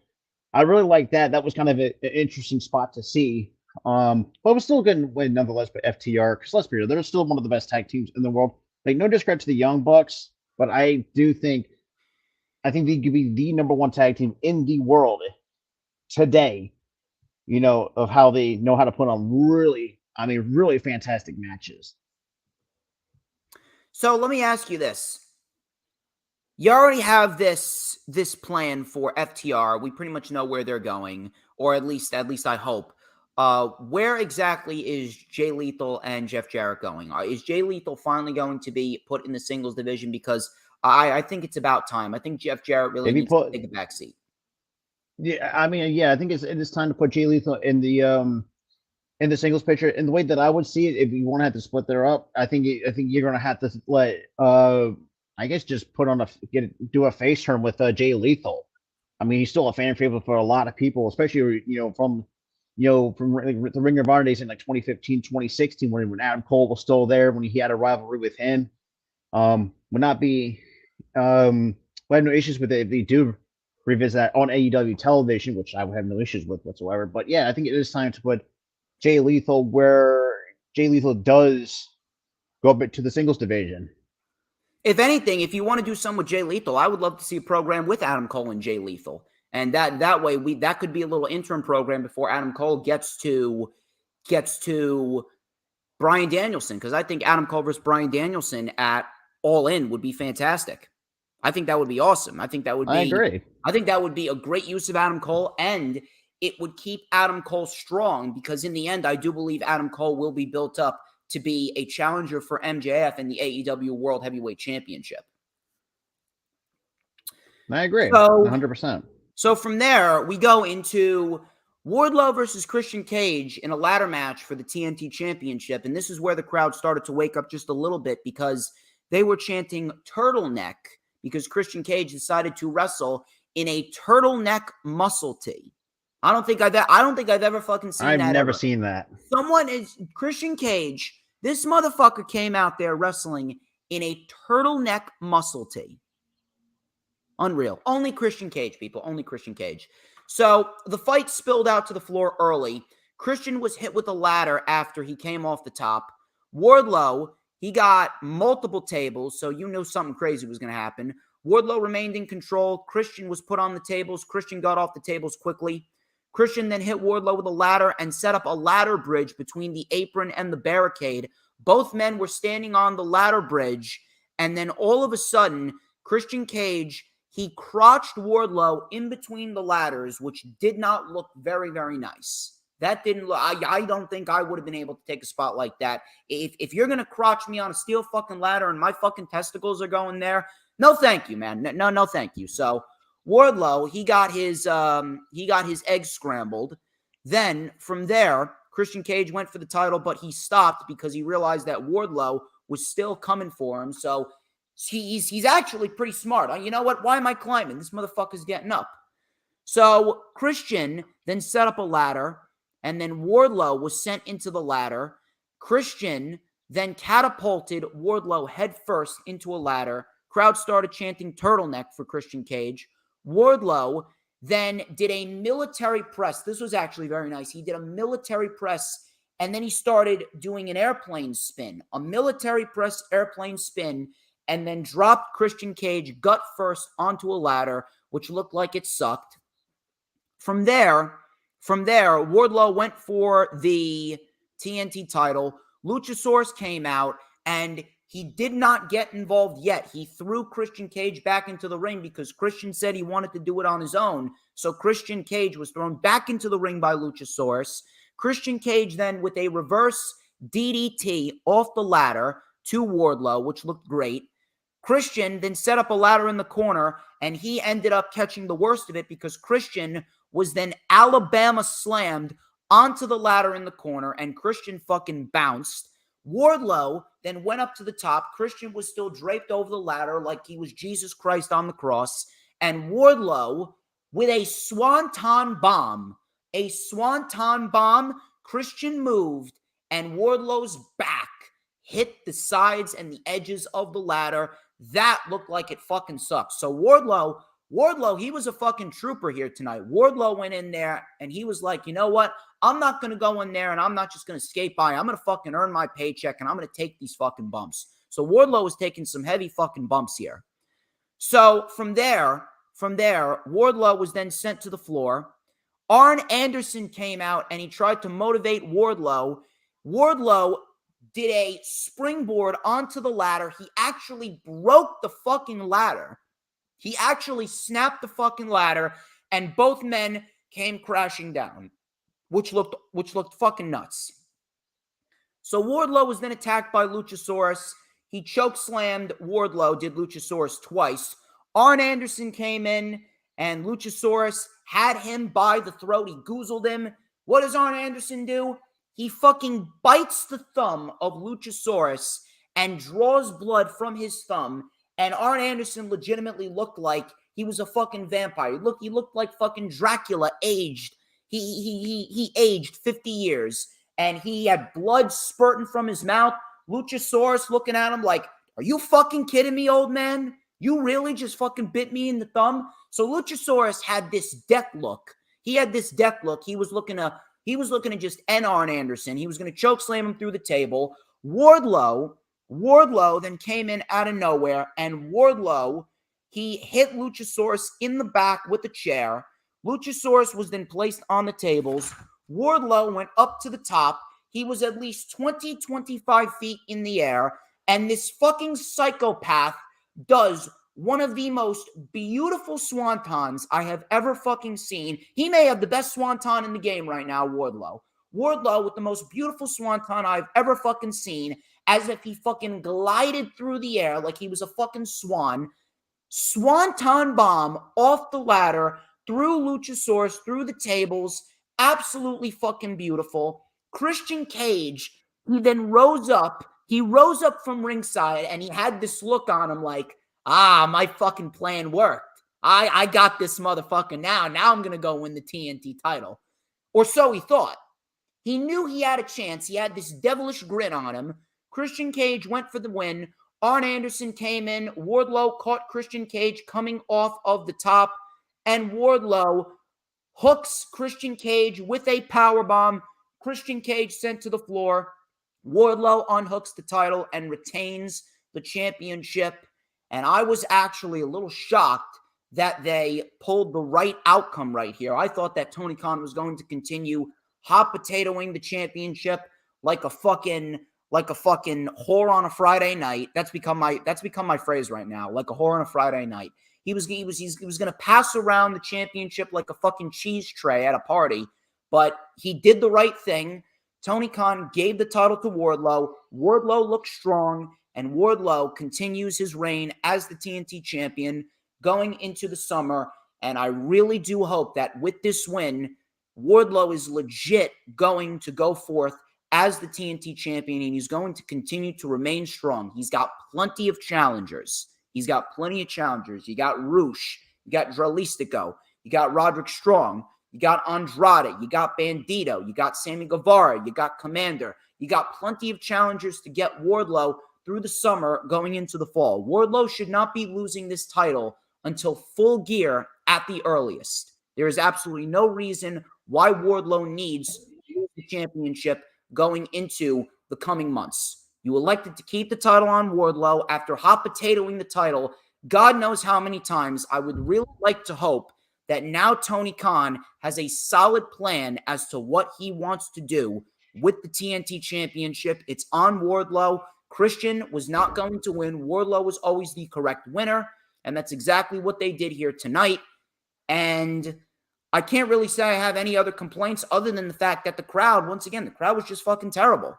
I really like that. That was kind of an interesting spot to see. But it was still a good win nonetheless by FTR, because let's be real, they're still one of the best tag teams in the world. Like, no discredit to the Young Bucks, but I think they could be the number 1 tag team in the world today. Of how they know how to put on really fantastic matches. So let me ask you this. You already have this plan for FTR. We pretty much know where they're going, or at least I hope. Where exactly is Jay Lethal and Jeff Jarrett going? Is Jay Lethal finally going to be put in the singles division? Because I think it's about time. I think Jeff Jarrett really needs to take a backseat. Yeah, I mean, I think it's time to put Jay Lethal in the singles picture. And the way that I would see it, if you want to have to split there up, I think you're gonna have to let I guess just do a face turn with Jay Lethal. I mean, he's still a fan favorite for a lot of people, especially from the Ring of Honor days in like 2015, 2016, when Adam Cole was still there, when he had a rivalry with him. Would not be we have no issues with it if they do revisit that on AEW television, which I would have no issues with whatsoever. But yeah, I think it is time to put Jay Lethal where Jay Lethal does go a bit to the singles division. If anything, if you want to do something with Jay Lethal, I would love to see a program with Adam Cole and Jay Lethal. And that way that could be a little interim program before Adam Cole gets to Bryan Danielson, because I think Adam Cole versus Bryan Danielson at All In would be fantastic. I think that would be awesome. I agree. I think that would be a great use of Adam Cole, and it would keep Adam Cole strong, because in the end, I do believe Adam Cole will be built up to be a challenger for MJF in the AEW World Heavyweight Championship. I agree. 100%. So from there, we go into Wardlow versus Christian Cage in a ladder match for the TNT Championship. And this is where the crowd started to wake up just a little bit, because they were chanting turtleneck, because Christian Cage decided to wrestle in a turtleneck muscle tee. I don't think I've ever fucking seen that. I've never seen that. Christian Cage, this motherfucker came out there wrestling in a turtleneck muscle tee. Unreal. Only Christian Cage, people. Only Christian Cage. So the fight spilled out to the floor early. Christian was hit with a ladder after he came off the top. Wardlow, he got multiple tables, so you knew something crazy was going to happen. Wardlow remained in control. Christian was put on the tables. Christian got off the tables quickly. Christian then hit Wardlow with a ladder and set up a ladder bridge between the apron and the barricade. Both men were standing on the ladder bridge, and then all of a sudden, Christian Cage, he crotched Wardlow in between the ladders, which did not look very, very nice. That didn't look, I don't think I would have been able to take a spot like that. If you're going to crotch me on a steel fucking ladder and my fucking testicles are going there, no thank you, man. No thank you. So Wardlow, he got his eggs scrambled. Then from there, Christian Cage went for the title, but he stopped because he realized that Wardlow was still coming for him. So he's actually pretty smart. You know what? Why am I climbing? This motherfucker's getting up. So Christian then set up a ladder, and then Wardlow was sent into the ladder. Christian then catapulted Wardlow headfirst into a ladder. Crowd started chanting turtleneck for Christian Cage. Wardlow then did a military press. This was actually very nice. He did a military press, and then he started doing an airplane spin, a military press airplane spin, and then dropped Christian Cage gut first onto a ladder, which looked like it sucked. From there, Wardlow went for the TNT title. Luchasaurus came out, and he did not get involved yet. He threw Christian Cage back into the ring because Christian said he wanted to do it on his own. So Christian Cage was thrown back into the ring by Luchasaurus. Christian Cage then with a reverse DDT off the ladder to Wardlow, which looked great. Christian then set up a ladder in the corner, and he ended up catching the worst of it because Christian was then Alabama slammed onto the ladder in the corner, and Christian fucking bounced. Wardlow then went up to the top. Christian was still draped over the ladder like he was Jesus Christ on the cross. And Wardlow, with a swanton bomb, Christian moved, and Wardlow's back hit the sides and the edges of the ladder. That looked like it fucking sucks. So Wardlow, he was a fucking trooper here tonight. Wardlow went in there, and he was like, you know what? I'm not going to go in there, and I'm not just going to skate by. I'm going to fucking earn my paycheck, and I'm going to take these fucking bumps. So Wardlow was taking some heavy fucking bumps here. So from there, Wardlow was then sent to the floor. Arn Anderson came out, and he tried to motivate Wardlow. Wardlow did a springboard onto the ladder. He actually broke the fucking ladder. He actually snapped the fucking ladder, and both men came crashing down, which looked fucking nuts. So Wardlow was then attacked by Luchasaurus. He chokeslammed Wardlow, did Luchasaurus twice. Arn Anderson came in, and Luchasaurus had him by the throat. He goozled him. What does Arn Anderson do? He fucking bites the thumb of Luchasaurus and draws blood from his thumb. And Arn Anderson legitimately looked like he was a fucking vampire. He looked like fucking Dracula aged. He aged 50 years. And he had blood spurting from his mouth. Luchasaurus looking at him like, are you fucking kidding me, old man? You really just fucking bit me in the thumb? So Luchasaurus had this death look. He had this death look. He was looking to just end Arn Anderson. He was going to chokeslam him through the table. Wardlow then came in out of nowhere, and Wardlow, he hit Luchasaurus in the back with a chair. Luchasaurus was then placed on the tables. Wardlow went up to the top. He was at least 25 feet in the air, and this fucking psychopath does one of the most beautiful swantons I have ever fucking seen. He may have the best swanton in the game right now, Wardlow. Wardlow with the most beautiful swanton I've ever fucking seen, as if he fucking glided through the air like he was a fucking swan. Swanton bomb off the ladder, through Luchasaurus, through the tables. Absolutely fucking beautiful. Christian Cage, he then rose up. He rose up from ringside, and he had this look on him like, my fucking plan worked. I got this motherfucker now. Now I'm going to go win the TNT title. Or so he thought. He knew he had a chance. He had this devilish grin on him. Christian Cage went for the win. Arn Anderson came in. Wardlow caught Christian Cage coming off of the top, and Wardlow hooks Christian Cage with a powerbomb. Christian Cage sent to the floor. Wardlow unhooks the title and retains the championship. And I was actually a little shocked that they pulled the right outcome right here. I thought that Tony Khan was going to continue hot potatoing the championship like a fucking whore on a Friday night. That's become my phrase right now, like a whore on a Friday night. He was going to pass around the championship like a fucking cheese tray at a party, but he did the right thing. Tony Khan gave the title to Wardlow. Wardlow looks strong, and Wardlow continues his reign as the TNT champion going into the summer. And I really do hope that with this win, Wardlow is legit going to go forth as the TNT champion, and he's going to continue to remain strong. He's got plenty of challengers. You got Roosh. You got Dralistico. You got Roderick Strong. You got Andrade. You got Bandito. You got Sammy Guevara. You got Commander. You got plenty of challengers to get Wardlow through the summer going into the fall. Wardlow should not be losing this title until Full Gear at the earliest. There is absolutely no reason why Wardlow needs to lose the championship going into the coming months. You elected to keep the title on Wardlow after hot potatoing the title. God knows how many times. I would really like to hope that now Tony Khan has a solid plan as to what he wants to do with the TNT championship. It's on Wardlow. Christian was not going to win. Wardlow was always the correct winner, and that's exactly what they did here tonight. And I can't really say I have any other complaints other than the fact that the crowd was just fucking terrible.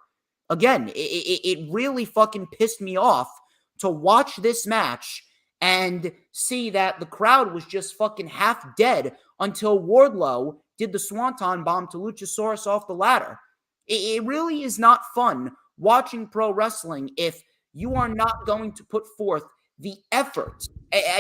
Again, it really fucking pissed me off to watch this match and see that the crowd was just fucking half dead until Wardlow did the Swanton Bomb to Luchasaurus off the ladder. It really is not fun watching pro wrestling if you are not going to put forth the effort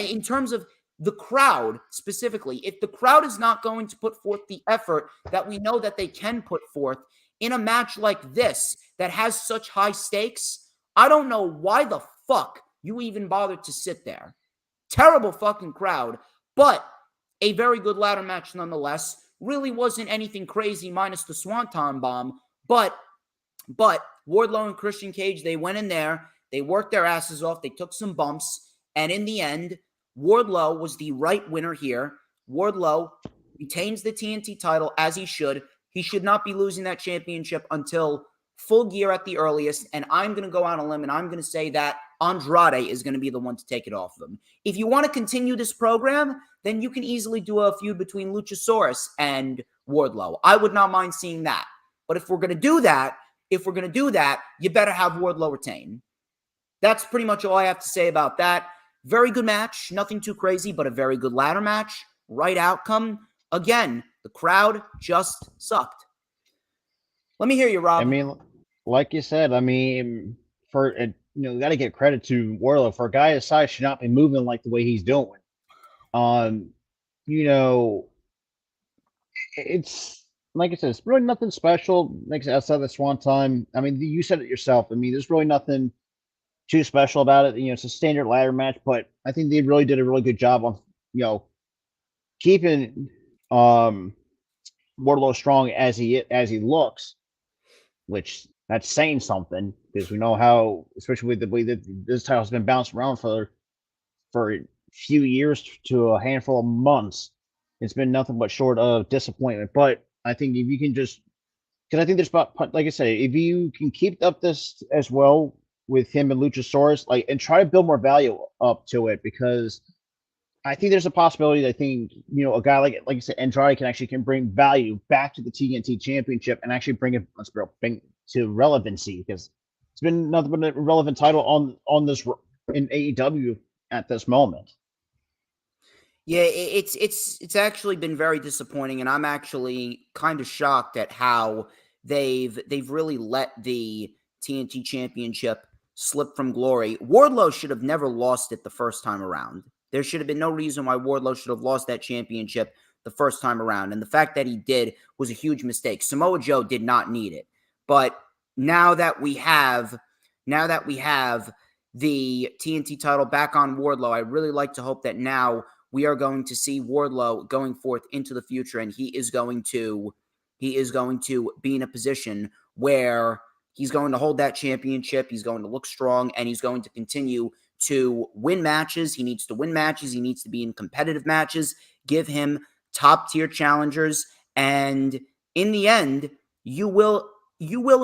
in terms of the crowd specifically. If the crowd is not going to put forth the effort that we know that they can put forth in a match like this that has such high stakes, I don't know why the fuck you even bothered to sit there. Terrible fucking crowd, but a very good ladder match nonetheless. Really wasn't anything crazy minus the Swanton Bomb, but Wardlow and Christian Cage, they went in there, they worked their asses off, they took some bumps, and in the end, Wardlow was the right winner here. Wardlow retains the TNT title as he should. He should not be losing that championship until Full Gear at the earliest, and I'm going to go out on a limb, and I'm going to say that Andrade is going to be the one to take it off them. If you want to continue this program, then you can easily do a feud between Luchasaurus and Wardlow. I would not mind seeing that. But if we're going to do that, you better have Wardlow retain. That's pretty much all I have to say about that. Very good match. Nothing too crazy, but a very good ladder match. Right outcome. Again, the crowd just sucked. Let me hear you, Rob. I mean, like you said, for got to give credit to Wardlow. For a guy his size, should not be moving like the way he's doing. It's like I said, it's really nothing special. Like I said, outside the Swanton. I mean, you said it yourself. I mean, there's really nothing too special about it. It's a standard ladder match, but I think they really did a really good job on, keeping Wardlow strong as he looks, which that's saying something because we know how, especially with the way that this title's been bounced around for a few years to a handful of months, it's been nothing but short of disappointment. But I think if you can just, because I think there's about, like I said, if you can keep up this as well with him and Luchasaurus, and try to build more value up to it, because I think there's a possibility that I think, a guy like you said, Andrade can bring value back to the TNT championship and actually bring it to relevancy, because it's been nothing but a relevant title on this in AEW at this moment. Yeah, it's actually been very disappointing, and I'm actually kind of shocked at how they've really let the TNT championship slip from glory. Wardlow should have never lost it the first time around. There should have been no reason why Wardlow should have lost that championship the first time around. And the fact that he did was a huge mistake. Samoa Joe did not need it. But now that we have the TNT title back on Wardlow. I really like to hope that now we are going to see Wardlow going forth into the future, and he is going to be in a position where he's going to hold that championship. He's going to look strong, and he's going to continue to win matches. He needs to win matches. He needs to be in competitive matches. Give him top-tier challengers, and in the end, you will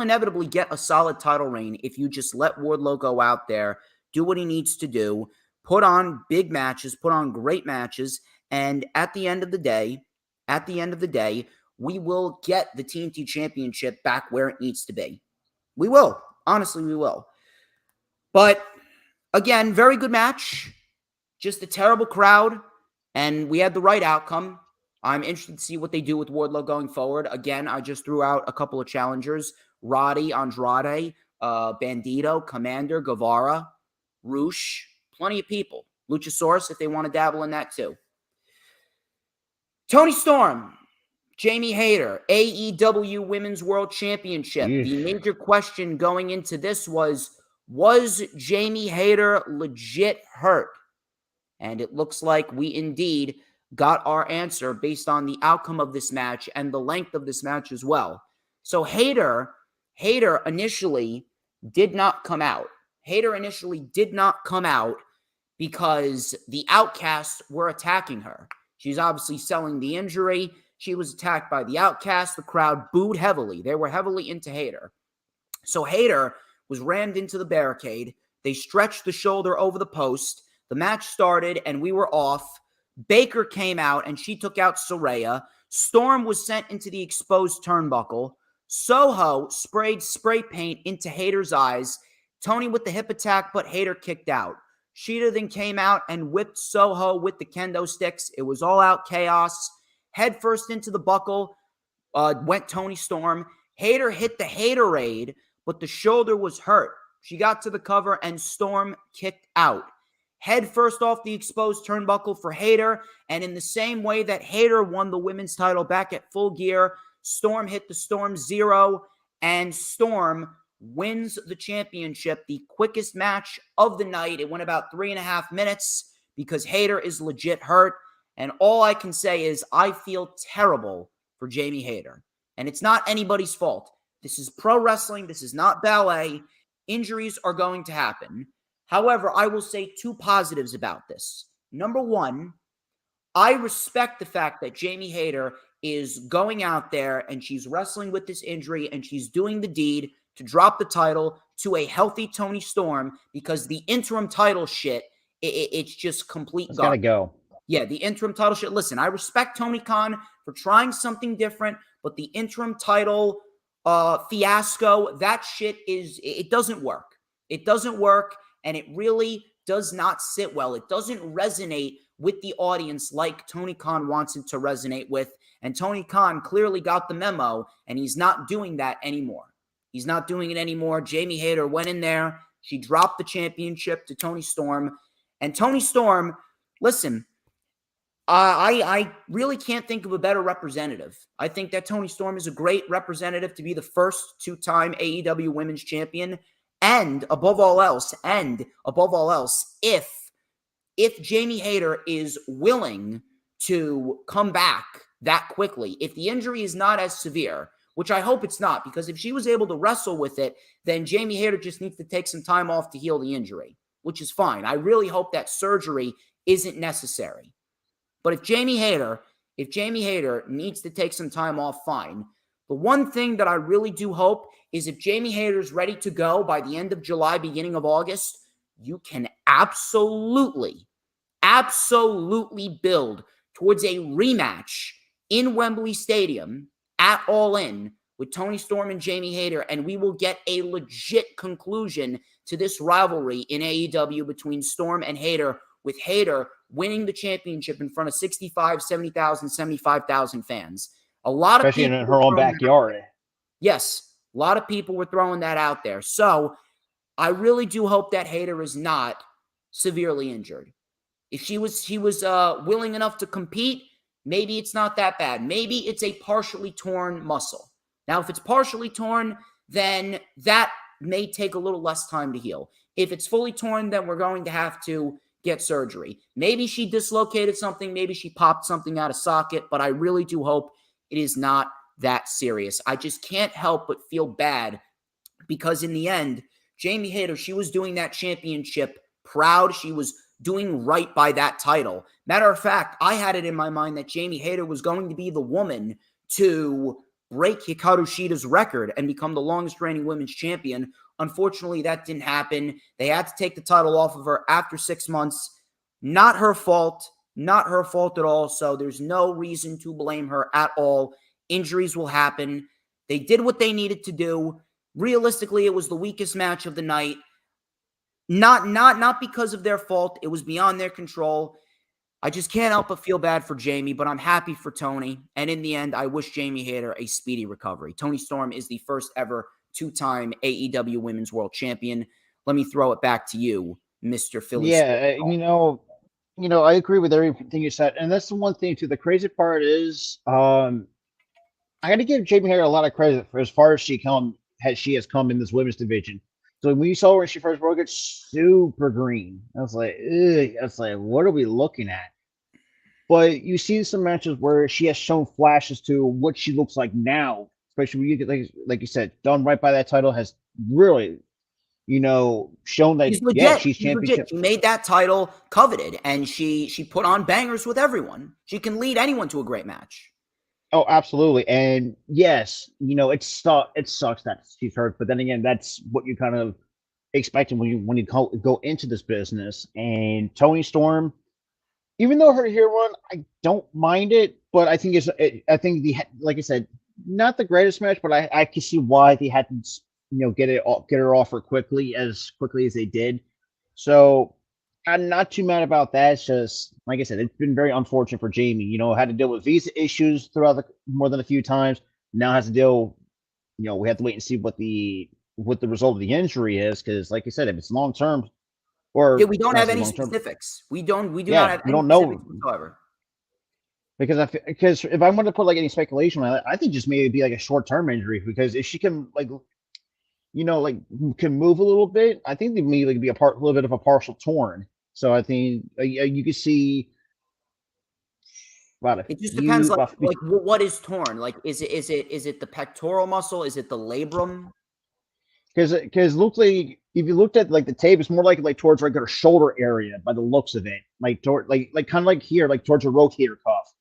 inevitably get a solid title reign if you just let Wardlow go out there, do what he needs to do, put on big matches, put on great matches, and at the end of the day, we will get the TNT Championship back where it needs to be. We will. Honestly, we will. But again, very good match. Just a terrible crowd, and we had the right outcome. I'm interested to see what they do with Wardlow going forward. Again, I just threw out a couple of challengers. Roddy, Andrade, Bandito, Commander, Guevara, Roosh, plenty of people. Luchasaurus, if they want to dabble in that too. Toni Storm, Jamie Hayter, AEW Women's World Championship. Yeesh. The major question going into this was Jamie Hayter legit hurt? And it looks like we indeed got our answer based on the outcome of this match and the length of this match as well. So Hayter initially did not come out. Because the Outcasts were attacking her. She's obviously selling the injury. She was attacked by the Outcasts. The crowd booed heavily. They were heavily into Hayter. So Hayter was rammed into the barricade. They stretched the shoulder over the post. The match started, and we were off. Baker came out, and she took out Saraya. Storm was sent into the exposed turnbuckle. Soho sprayed spray paint into Hayter's eyes. Tony with the hip attack, but Hayter kicked out. Sheeta then came out and whipped Soho with the kendo sticks. It was all-out chaos. Head first into the buckle went Toni Storm. Hayter hit the Haterade, but the shoulder was hurt. She got to the cover, and Storm kicked out. Head first off the exposed turnbuckle for Hayter, and in the same way that Hayter won the women's title back at Full Gear, Storm hit the Storm Zero, and Storm wins the championship, the quickest match of the night. It went about 3.5 minutes because Hayter is legit hurt, and all I can say is I feel terrible for Jamie Hayter, and it's not anybody's fault. This is pro wrestling. This is not ballet. Injuries are going to happen. However, I will say two positives about this. Number one, I respect the fact that Jamie Hayter is going out there and she's wrestling with this injury and she's doing the deed to drop the title to a healthy Toni Storm, because the interim title shit, it's just complete It's got to go. Yeah, the interim title shit. Listen, I respect Tony Khan for trying something different, but the interim title fiasco, that shit it doesn't work. It doesn't work. And it really does not sit well. It doesn't resonate with the audience like Tony Khan wants it to resonate with. And Tony Khan clearly got the memo, and he's not doing that anymore. He's not doing it anymore. Jamie Hayter went in there. She dropped the championship to Toni Storm. And Toni Storm, listen, I really can't think of a better representative. I think that Toni Storm is a great representative to be the first two-time AEW Women's Champion. And above all else, if Jamie Hayter is willing to come back that quickly, if the injury is not as severe, which I hope it's not, because if she was able to wrestle with it, then Jamie Hayter just needs to take some time off to heal the injury, which is fine. I really hope that surgery isn't necessary. But if Jamie Hayter needs to take some time off, fine. The one thing that I really do hope is if Jamie Hayter is ready to go by the end of July, beginning of August, you can absolutely build towards a rematch in Wembley Stadium at All In with Toni Storm and Jamie Hayter, and we will get a legit conclusion to this rivalry in AEW between Storm and Hayter, with Hayter winning the championship in front of 65, 70,000, 75,000 fans. A lot of Especially people in her own backyard. Yes, a lot of people were throwing that out there. So I really do hope that Hayter is not severely injured. If she was willing enough to compete, maybe it's not that bad. Maybe it's a partially torn muscle. Now, if it's partially torn, then that may take a little less time to heal. If it's fully torn, then we're going to have to get surgery. Maybe she dislocated something. Maybe she popped something out of socket, but I really do hope it is not that serious. I just can't help but feel bad because in the end, Jamie Hayter, she was doing that championship proud. She was doing right by that title. Matter of fact, I had it in my mind that Jamie Hayter was going to be the woman to break Hikaru Shida's record and become the longest reigning women's champion. Unfortunately, that didn't happen. They had to take the title off of her after 6 months. Not her fault. Not her fault at all. So there's no reason to blame her at all. Injuries will happen. They did what they needed to do. Realistically, it was the weakest match of the night. Not because of their fault. It was beyond their control. I just can't help but feel bad for Jamie, but I'm happy for Tony. And in the end, I wish Jamie Hayter a speedy recovery. Toni Storm is the first ever two-time AEW Women's World Champion. Let me throw it back to you, Mr. Philly. Yeah, I agree with everything you said, and that's the one thing too. The crazy part is, I got to give Jamie Hayter a lot of credit for as far as she has come in this women's division. So when you saw her when she first broke it, super green. I was like, ugh. I was like, what are we looking at? But you see some matches where she has shown flashes to what she looks like now, especially when you get like you said, done right by that title has really, shown that She's legit. Yeah, she's Legit. championship. She made that title coveted, and she put on bangers with everyone. She can lead anyone to a great match. Oh, absolutely. And yes, it sucks that she's hurt, but then again, that's what you kind of expect when you go into this business. And Toni Storm, even though her hair run, I don't mind it, but I think like I said, not the greatest match, but I can see why they had to get her off her quickly as they did. So I'm not too mad about that. It's just, like I said, it's been very unfortunate for Jamie. Had to deal with visa issues throughout more than a few times. Now has to deal, we have to wait and see what the result of the injury is. Because, like I said, if it's long term, or we don't have any specifics. We do not have any specifics whatsoever. Because if I want to put like any speculation on it, I think just maybe be like a short term injury. Because if she can can move a little bit, I think they may be a little bit of a partial torn. So I think you could see. It just depends, what is torn? Like, is it the pectoral muscle? Is it the labrum? Because it looks like, if you looked at like the tape, it's more like towards like her shoulder area by the looks of it, like kind of like here, like towards her rotator cuff.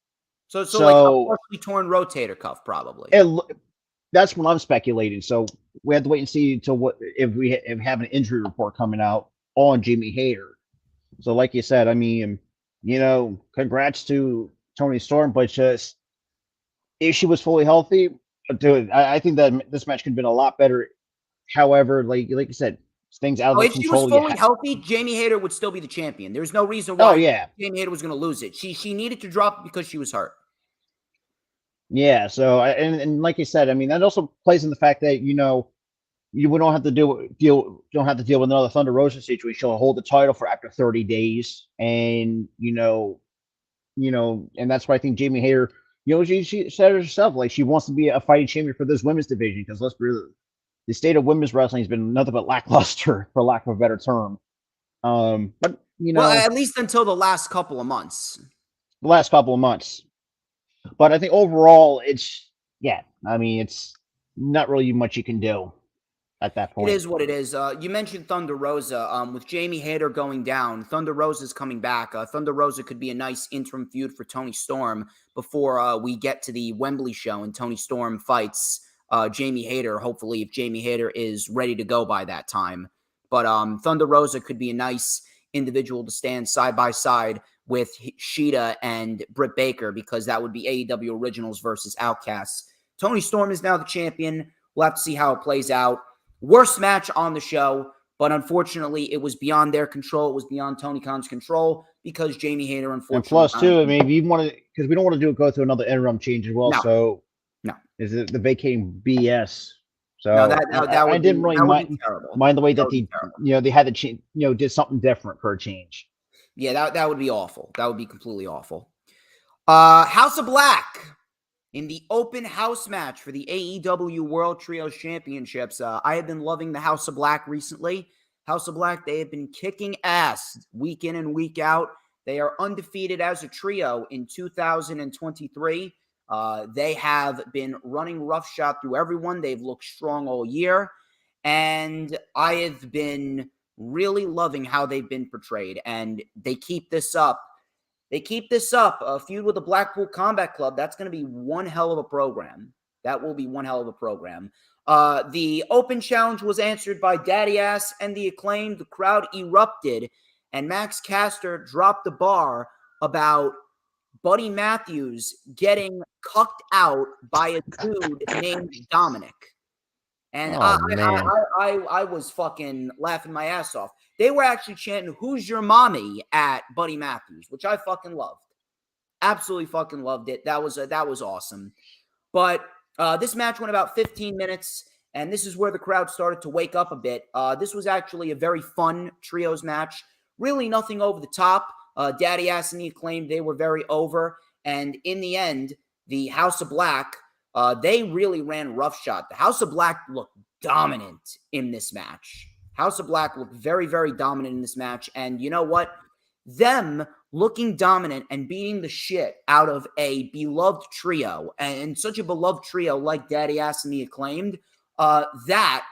So like a partially torn rotator cuff, probably. That's what I'm speculating. So we have to wait and see if we have an injury report coming out on Jamie Hayter. So, like you said, I mean, congrats to Toni Storm, but just if she was fully healthy, dude, I think that this match could have been a lot better. However, like you said, things out of if control. If she was fully healthy, Jamie Hayter would still be the champion. There's no reason why Jamie Hayter was going to lose it. She needed to drop it because she was hurt. Yeah. So, and like you said, I mean, that also plays in the fact that we don't have to deal with another Thunder Rosa situation. She'll hold the title for after 30 days, and and that's why I think Jamie Hayter, she said it herself, like she wants to be a fighting champion for this women's division, because let's be real, the state of women's wrestling has been nothing but lackluster, for lack of a better term. But well, at least until the last couple of months. But I think overall, it's not really much you can do at that point. It is what it is. You mentioned Thunder Rosa. With Jamie Hayter going down, Thunder Rosa's coming back. Thunder Rosa could be a nice interim feud for Toni Storm before we get to the Wembley show and Toni Storm fights Jamie Hayter, hopefully, if Jamie Hayter is ready to go by that time. But Thunder Rosa could be a nice individual to stand side by side with Shida and Britt Baker, because that would be AEW Originals versus Outcasts. Toni Storm is now the champion. We'll have to see how it plays out. Worst match on the show, but unfortunately, it was beyond their control. It was beyond Tony Khan's control, because Jamie Hayter, unfortunately. And plus, too, I mean, if you want to, because we don't want to go through another interim change as well. No. So, is it the vacating BS? So I didn't really mind the way that they had to change, did something different for a change. Yeah, that would be awful. That would be completely awful. House of Black. In the open house match for the AEW World Trios Championships, I have been loving the House of Black recently. House of Black, they have been kicking ass week in and week out. They are undefeated as a trio in 2023. They have been running roughshod through everyone. They've looked strong all year. And I have been really loving how they've been portrayed. And they keep this up. A feud with the Blackpool Combat Club, that's going to be one hell of a program. That will be one hell of a program. The open challenge was answered by Daddy Ass and the Acclaimed. The crowd erupted, and Max Caster dropped the bar about Buddy Matthews getting cucked out by a dude named Dominic. And I was fucking laughing my ass off. They were actually chanting, "Who's your mommy?" at Buddy Matthews, which I fucking loved. Absolutely fucking loved it. That was awesome. But this match went about 15 minutes, and this is where the crowd started to wake up a bit. This was actually a very fun trios match. Really nothing over the top. Daddy Ass and the Acclaimed, they were very over. And in the end, the House of Black, they really ran roughshod. The House of Black looked dominant in this match. House of Black looked very, very dominant in this match. And you know what? Them looking dominant and beating the shit out of a beloved trio, and such a beloved trio like Daddy Ass and the Acclaimed, that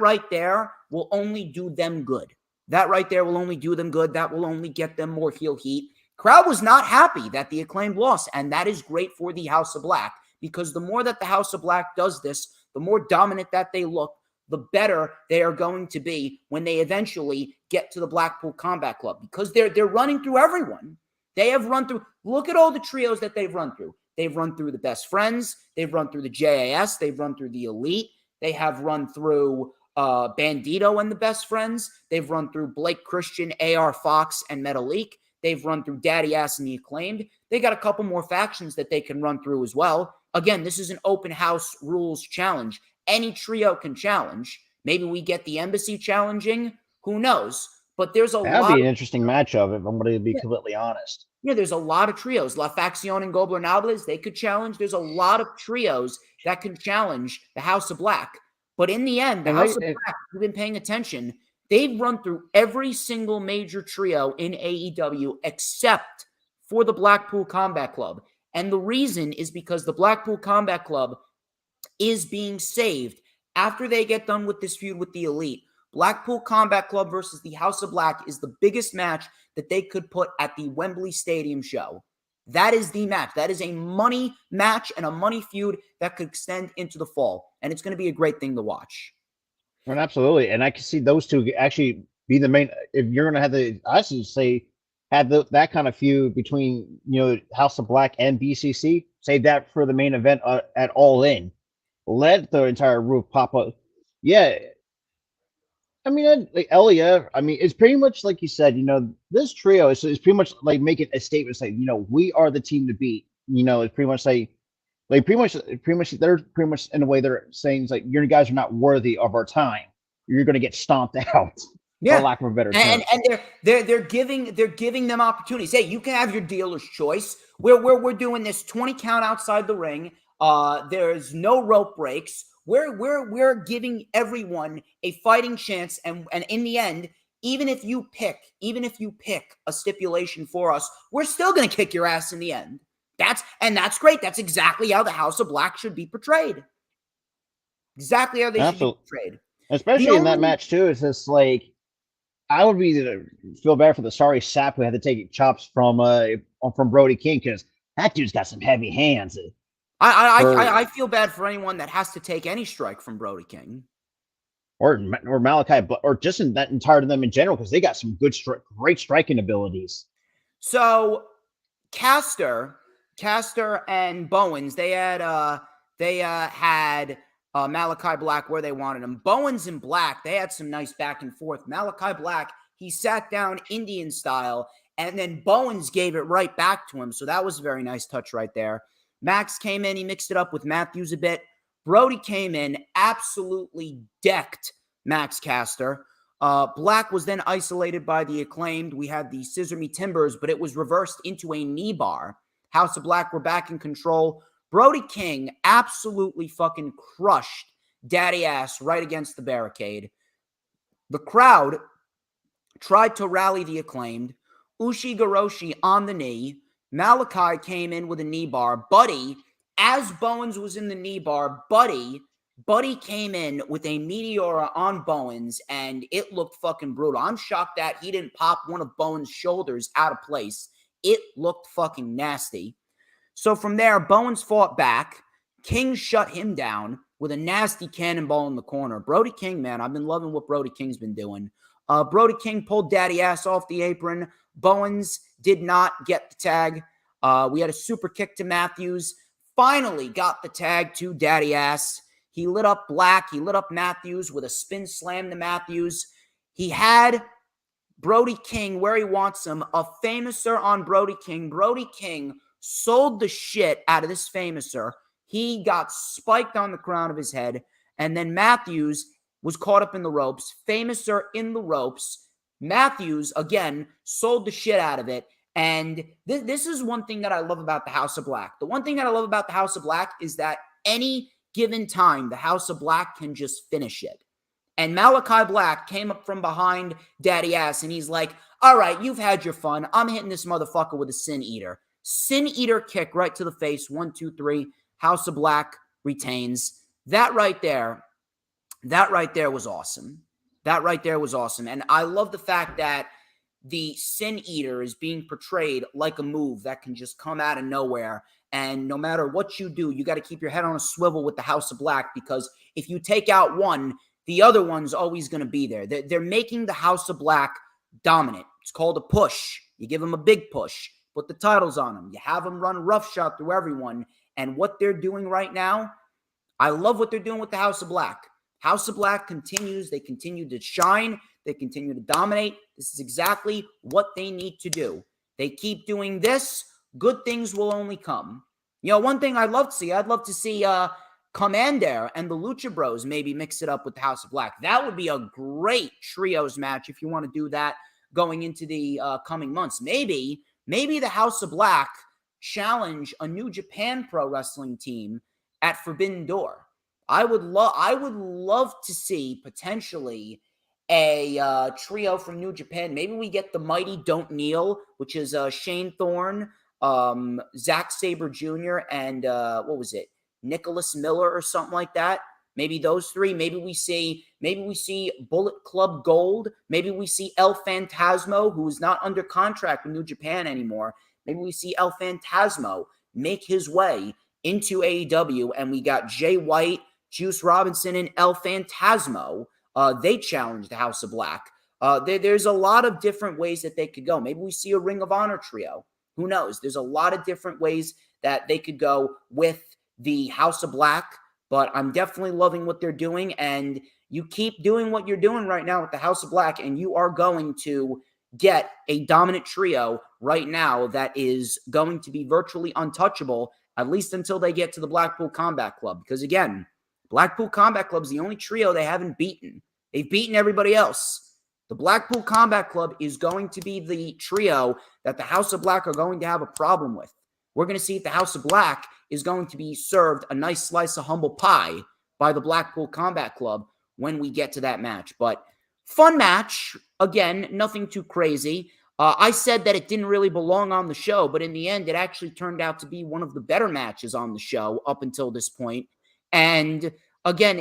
right there will only do them good. That right there will only do them good. That will only get them more heel heat. Crowd was not happy that the Acclaimed lost, and that is great for the House of Black, because the more that the House of Black does this, the more dominant that they look, the better they are going to be when they eventually get to the Blackpool Combat Club, because they're running through everyone. They have run through, look at all the trios that they've run through. They've run through the Best Friends. They've run through the JAS. They've run through the Elite. They have run through Bandito and the Best Friends. They've run through Blake Christian, AR Fox, and Metalik. They've run through Daddy Ass and the Acclaimed. They got a couple more factions that they can run through as well. Again, this is an open house rules challenge. Any trio can challenge. Maybe we get the Embassy challenging. Who knows? But there's That'd be an interesting matchup, if I'm going to be completely honest. Yeah, there's a lot of trios. La Facción and Gobernables, they could challenge. There's a lot of trios that can challenge the House of Black. But in the end, the House of Black, if you've been paying attention, they've run through every single major trio in AEW except for the Blackpool Combat Club. And the reason is because the Blackpool Combat Club is being saved after they get done with this feud with the Elite. Blackpool Combat Club versus the House of Black is the biggest match that they could put at the Wembley Stadium show. That is the match. That is a money match and a money feud that could extend into the fall. And it's going to be a great thing to watch. Well, absolutely. And I can see those two actually be the main, if you're going to have that kind of feud between, House of Black and BCC, save that for the main event at All In. Let the entire roof pop up. Yeah. I mean, Elia, it's pretty much like you said, this trio is pretty much like making a statement saying, we are the team to beat. It's pretty much they're pretty much in a way they're saying, it's like, you guys are not worthy of our time. You're going to get stomped out. Yeah. For lack of a better term. And they're giving them opportunities. Hey, you can have your dealer's choice. We're doing this 20 count outside the ring. There's no rope breaks. We're giving everyone a fighting chance, and in the end, even if you pick a stipulation for us, we're still gonna kick your ass in the end. That's great. That's exactly how the House of Black should be portrayed. Exactly how they should be portrayed. Especially in that match too. It's just like, I would feel bad for the sorry sap who had to take chops from Brody King, because that dude's got some heavy hands. I feel bad for anyone that has to take any strike from Brody King, or Malachi, or just in that entire them in general, because they got some great striking abilities. So Caster and Bowens, they had Malachi Black where they wanted him. Bowens and Black, they had some nice back and forth. Malachi Black, he sat down Indian style, and then Bowens gave it right back to him. So that was a very nice touch right there. Max came in, he mixed it up with Matthews a bit. Brody came in, absolutely decked Max Caster. Black was then isolated by the Acclaimed. We had the Scissor Me Timbers, but it was reversed into a knee bar. House of Black were back in control. Brody King absolutely fucking crushed Daddy Ass right against the barricade. The crowd tried to rally the Acclaimed. Ushigoroshi on the knee. Malachi came in with a knee bar. Buddy, as Bowens was in the knee bar, Buddy came in with a Meteora on Bowens, and it looked fucking brutal. I'm shocked that he didn't pop one of Bowens' shoulders out of place. It looked fucking nasty. So from there, Bowens fought back. King shut him down with a nasty cannonball in the corner. Brody King, man, I've been loving what Brody King's been doing. Brody King pulled Daddy Ass off the apron. Bowens did not get the tag. We had a super kick to Matthews. Finally got the tag to Daddy Ass. He lit up Black. He lit up Matthews with a spin slam to Matthews. He had Brody King where he wants him. A famouser on Brody King. Brody King sold the shit out of this famouser. He got spiked on the crown of his head. And then Matthews was caught up in the ropes. Famouser in the ropes. Matthews, again, sold the shit out of it. And this is one thing that I love about the House of Black. The one thing that I love about the House of Black is that any given time, the House of Black can just finish it. And Malachi Black came up from behind Daddy Ass, and he's like, all right, you've had your fun. I'm hitting this motherfucker with a Sin Eater. Sin Eater kick right to the face. 1, 2, 3. House of Black retains. That right there was awesome. That right there was awesome. And I love the fact that the Sin Eater is being portrayed like a move that can just come out of nowhere. And no matter what you do, you got to keep your head on a swivel with the House of Black, because if you take out one, the other one's always going to be there. They're making the House of Black dominant. It's called a push. You give them a big push. Put the titles on them. You have them run roughshod through everyone. And what they're doing right now, I love what they're doing with the House of Black. House of Black continues. They continue to shine. They continue to dominate. This is exactly what they need to do. They keep doing this, good things will only come. You know, one thing I'd love to see Commander and the Lucha Bros maybe mix it up with the House of Black. That would be a great trios match if you want to do that going into the coming months. Maybe the House of Black challenge a New Japan Pro Wrestling team at Forbidden Door. I would love to see potentially a trio from New Japan. Maybe we get the Mighty Don't Kneel, which is Shane Thorne, Zack Sabre Jr., and Nicholas Miller or something like that. Maybe those three. Maybe we see Bullet Club Gold. Maybe we see El Phantasmo, who is not under contract with New Japan anymore. Maybe we see El Phantasmo make his way into AEW, and we got Jay White, Juice Robinson, and El Phantasmo. They challenge the House of Black. There's a lot of different ways that they could go. Maybe we see a Ring of Honor trio. Who knows? There's a lot of different ways that they could go with the House of Black, but I'm definitely loving what they're doing, and you keep doing what you're doing right now with the House of Black, and you are going to get a dominant trio right now that is going to be virtually untouchable, at least until they get to the Blackpool Combat Club, because again, Blackpool Combat Club is the only trio they haven't beaten. They've beaten everybody else. The Blackpool Combat Club is going to be the trio that the House of Black are going to have a problem with. We're going to see if the House of Black is going to be served a nice slice of humble pie by the Blackpool Combat Club when we get to that match. But fun match. Again, nothing too crazy. I said that it didn't really belong on the show, but in the end, it actually turned out to be one of the better matches on the show up until this point. And again,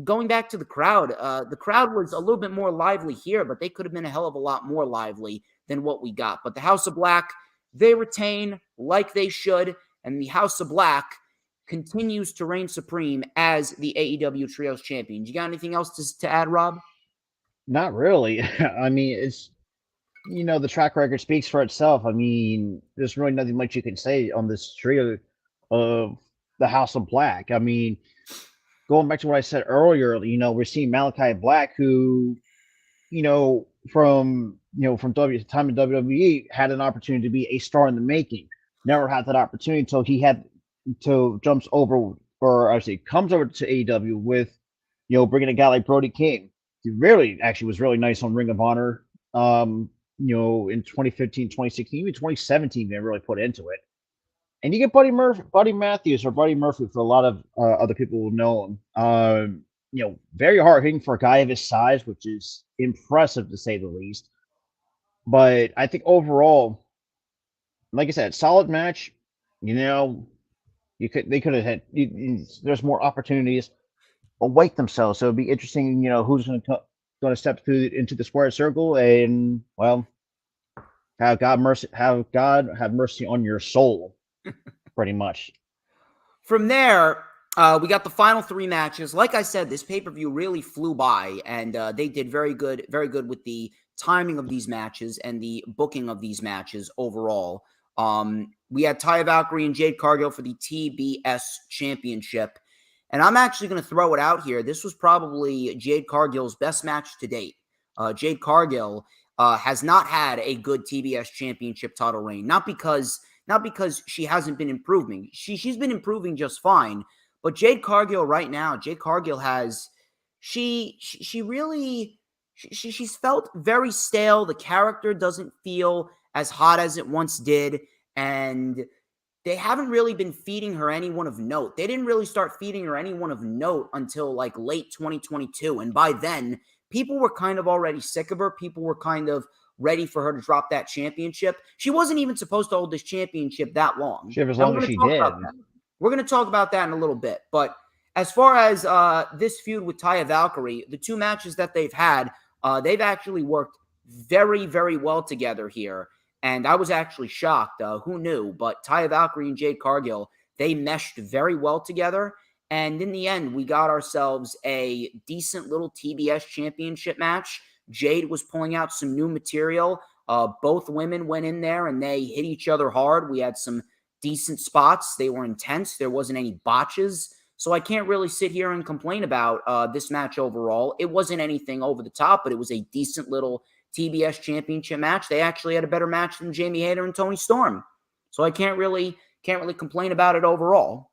going back to the crowd was a little bit more lively here, but they could have been a hell of a lot more lively than what we got. But the House of Black, they retain like they should, and the House of Black continues to reign supreme as the AEW Trios Champions. You got anything else to add, Rob? Not really. I mean, it's, the track record speaks for itself. I mean, there's really nothing much you can say on this trio of the House of Black. I mean, going back to what I said earlier, we're seeing Malachi Black, who, from time in WWE, had an opportunity to be a star in the making. Never had that opportunity until he comes over to AEW with, bringing a guy like Brody King. He really actually was really nice on Ring of Honor. In 2015, 2016, even 2017, they really put into it. And you get Buddy Matthews, or Buddy Murphy for a lot of other people who know him. Very hard hitting for a guy of his size, which is impressive to say the least. But I think overall, like I said, solid match. They could have had. There's more opportunities await themselves, so it'd be interesting. Who's going to step through into the square circle, and well, have God have mercy on your soul, pretty much. From there, we got the final 3 matches. Like I said, this pay-per-view really flew by, and they did very good with the timing of these matches and the booking of these matches overall. We had Taya Valkyrie and Jade Cargill for the TBS Championship, and I'm actually going to throw it out here. This was probably Jade Cargill's best match to date. Jade Cargill has not had a good TBS Championship title reign, not because she hasn't been improving. She's been improving just fine. But Jade Cargill right now, has she's felt very stale. The character doesn't feel as hot as it once did, and they haven't really been feeding her anyone of note. They didn't really start feeding her anyone of note until like late 2022, and by then people were kind of already sick of her. People were kind of ready for her to drop that championship. She wasn't even supposed to hold this championship that long. As long as she did. We're going to talk about that in a little bit. But as far as this feud with Taya Valkyrie, the 2 matches that they've had, they've actually worked very, very well together here. And I was actually shocked. Who knew? But Taya Valkyrie and Jade Cargill, they meshed very well together. And in the end, we got ourselves a decent little TBS championship match. Jade was pulling out some new material. Both women went in there and they hit each other hard. We had some decent spots. They were intense. There wasn't any botches. So I can't really sit here and complain about this match overall. It wasn't anything over the top, but it was a decent little TBS championship match. They actually had a better match than Jamie Hayter and Toni Storm. So I can't really complain about it overall.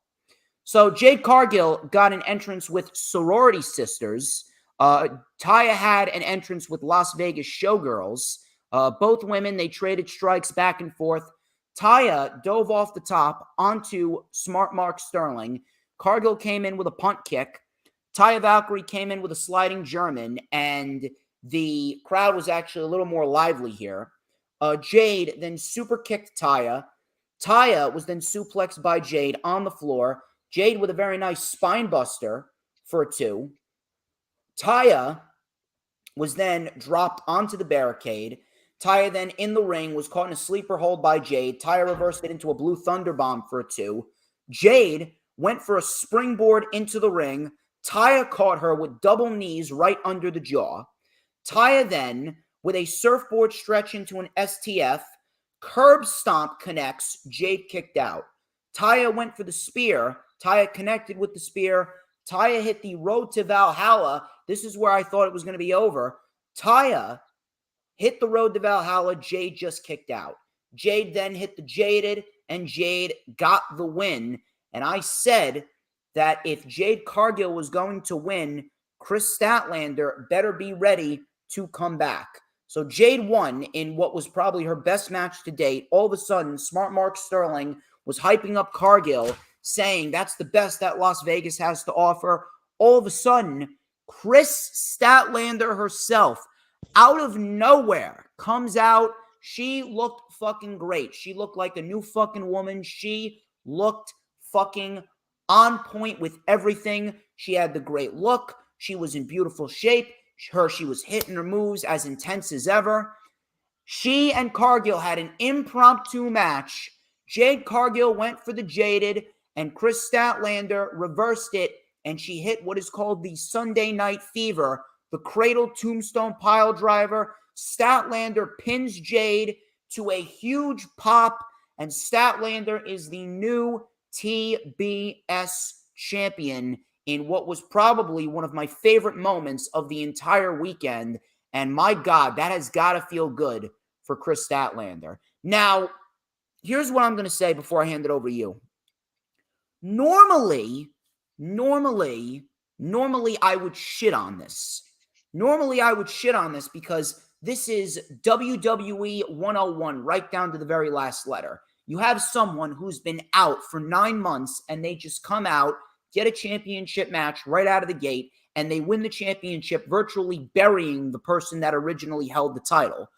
So Jade Cargill got an entrance with Sorority Sisters. Taya had an entrance with Las Vegas Showgirls. Both women, they traded strikes back and forth. Taya dove off the top onto Smart Mark Sterling. Cargill came in with a punt kick. Taya Valkyrie came in with a sliding German, and the crowd was actually a little more lively here. Jade then super kicked Taya. Taya was then suplexed by Jade on the floor. Jade with a very nice spine buster for a 2. Taya was then dropped onto the barricade. Taya then in the ring was caught in a sleeper hold by Jade. Taya reversed it into a blue thunder bomb for a 2. Jade went for a springboard into the ring. Taya caught her with double knees right under the jaw. Taya then, with a surfboard stretch into an STF, curb stomp connects. Jade kicked out. Taya went for the spear. Taya connected with the spear. Taya hit the road to Valhalla. This is where I thought it was going to be over. Taya hit the road to Valhalla. Jade just kicked out. Jade then hit the Jaded, and Jade got the win. And I said that if Jade Cargill was going to win, Chris Statlander better be ready to come back. So Jade won in what was probably her best match to date. All of a sudden, Smart Mark Sterling was hyping up Cargill, saying that's the best that Las Vegas has to offer. All of a sudden, Chris Statlander herself, out of nowhere, comes out. She looked fucking great. She looked like a new fucking woman. She looked fucking on point with everything. She had the great look. She was in beautiful shape. She was hitting her moves as intense as ever. She and Cargill had an impromptu match. Jade Cargill went for the Jaded, and Chris Statlander reversed it, and she hit what is called the Sunday Night Fever, the Cradle Tombstone Pile Driver. Statlander pins Jade to a huge pop, and Statlander is the new TBS champion in what was probably one of my favorite moments of the entire weekend. And my God, that has got to feel good for Chris Statlander. Now, here's what I'm going to say before I hand it over to you. Normally, I would shit on this. Because this is WWE 101 right down to the very last letter. You have someone who's been out for 9 months and they just come out, get a championship match right out of the gate, and they win the championship, virtually burying the person that originally held the title.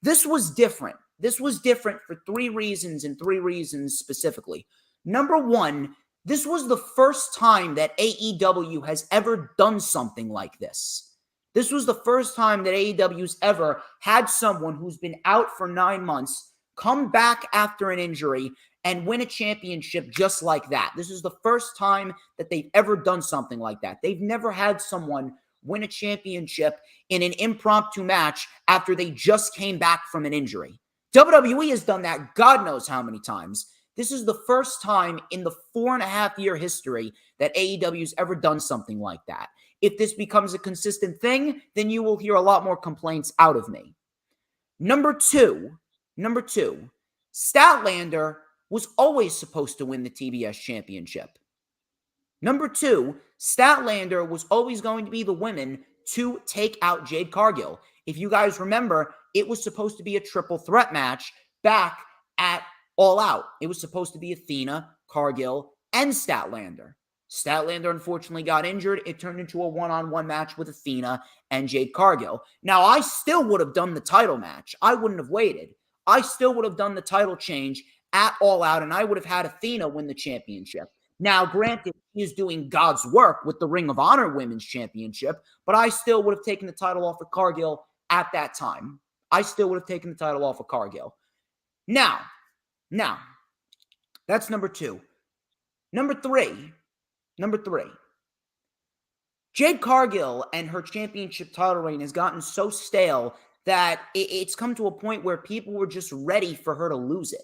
This was different. This was different for 3 reasons, and 3 reasons specifically. Number one, this was the first time that AEW has ever done something like this. This was the first time that AEW's ever had someone who's been out for 9 months come back after an injury and win a championship just like that. This is the first time that they've ever done something like that. They've never had someone win a championship in an impromptu match after they just came back from an injury. WWE has done that God knows how many times. This is the first time in the 4.5-year history that AEW's ever done something like that. If this becomes a consistent thing, then you will hear a lot more complaints out of me. Number two, Statlander was always supposed to win the TBS championship. Number two, Statlander was always going to be the woman to take out Jade Cargill. If you guys remember, it was supposed to be a triple threat match back at All Out. It was supposed to be Athena, Cargill, and Statlander. Statlander unfortunately got injured. It turned into a one-on-one match with Athena and Jade Cargill. Now, I still would have done the title match. I wouldn't have waited. I still would have done the title change at All Out, and I would have had Athena win the championship. Now, granted, he is doing God's work with the Ring of Honor Women's Championship, but I still would have taken the title off of Cargill at that time. I still would have taken the title off of Cargill. Now, that's number two. Number three. Jade Cargill and her championship title reign has gotten so stale that it's come to a point where people were just ready for her to lose it.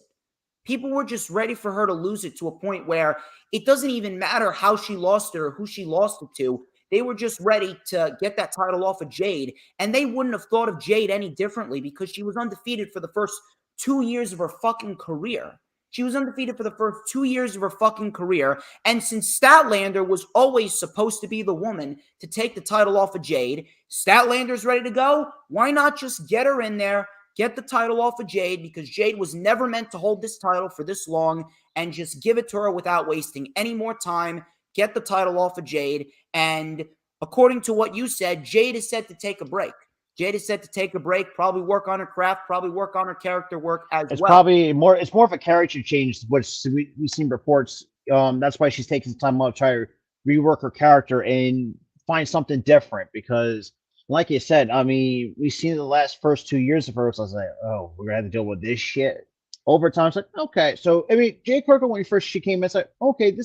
People were just ready for her to lose it to a point where it doesn't even matter how she lost it or who she lost it to. They were just ready to get that title off of Jade, and they wouldn't have thought of Jade any differently because she was undefeated for the first 2 years of her fucking career. She was undefeated for the first 2 years of her fucking career, and since Statlander was always supposed to be the woman to take the title off of Jade, Statlander's ready to go. Why not just get her in there, get the title off of Jade, because Jade was never meant to hold this title for this long, and just give it to her without wasting any more time, get the title off of Jade, and according to what you said, Jade is set to take a break. Jade is set to take a break, probably work on her craft, probably work on her character work as It's well. probably more. It's more of a character change, which we've seen reports. That's why she's taking some time out to try to rework her character and find something different. Because, like you said, I mean, we've seen the last first 2 years of her. So I was like, oh, we're gonna have to deal with this shit. Over time, it's like, okay. So I mean, Jade Cargill, when she came in, it's like, okay,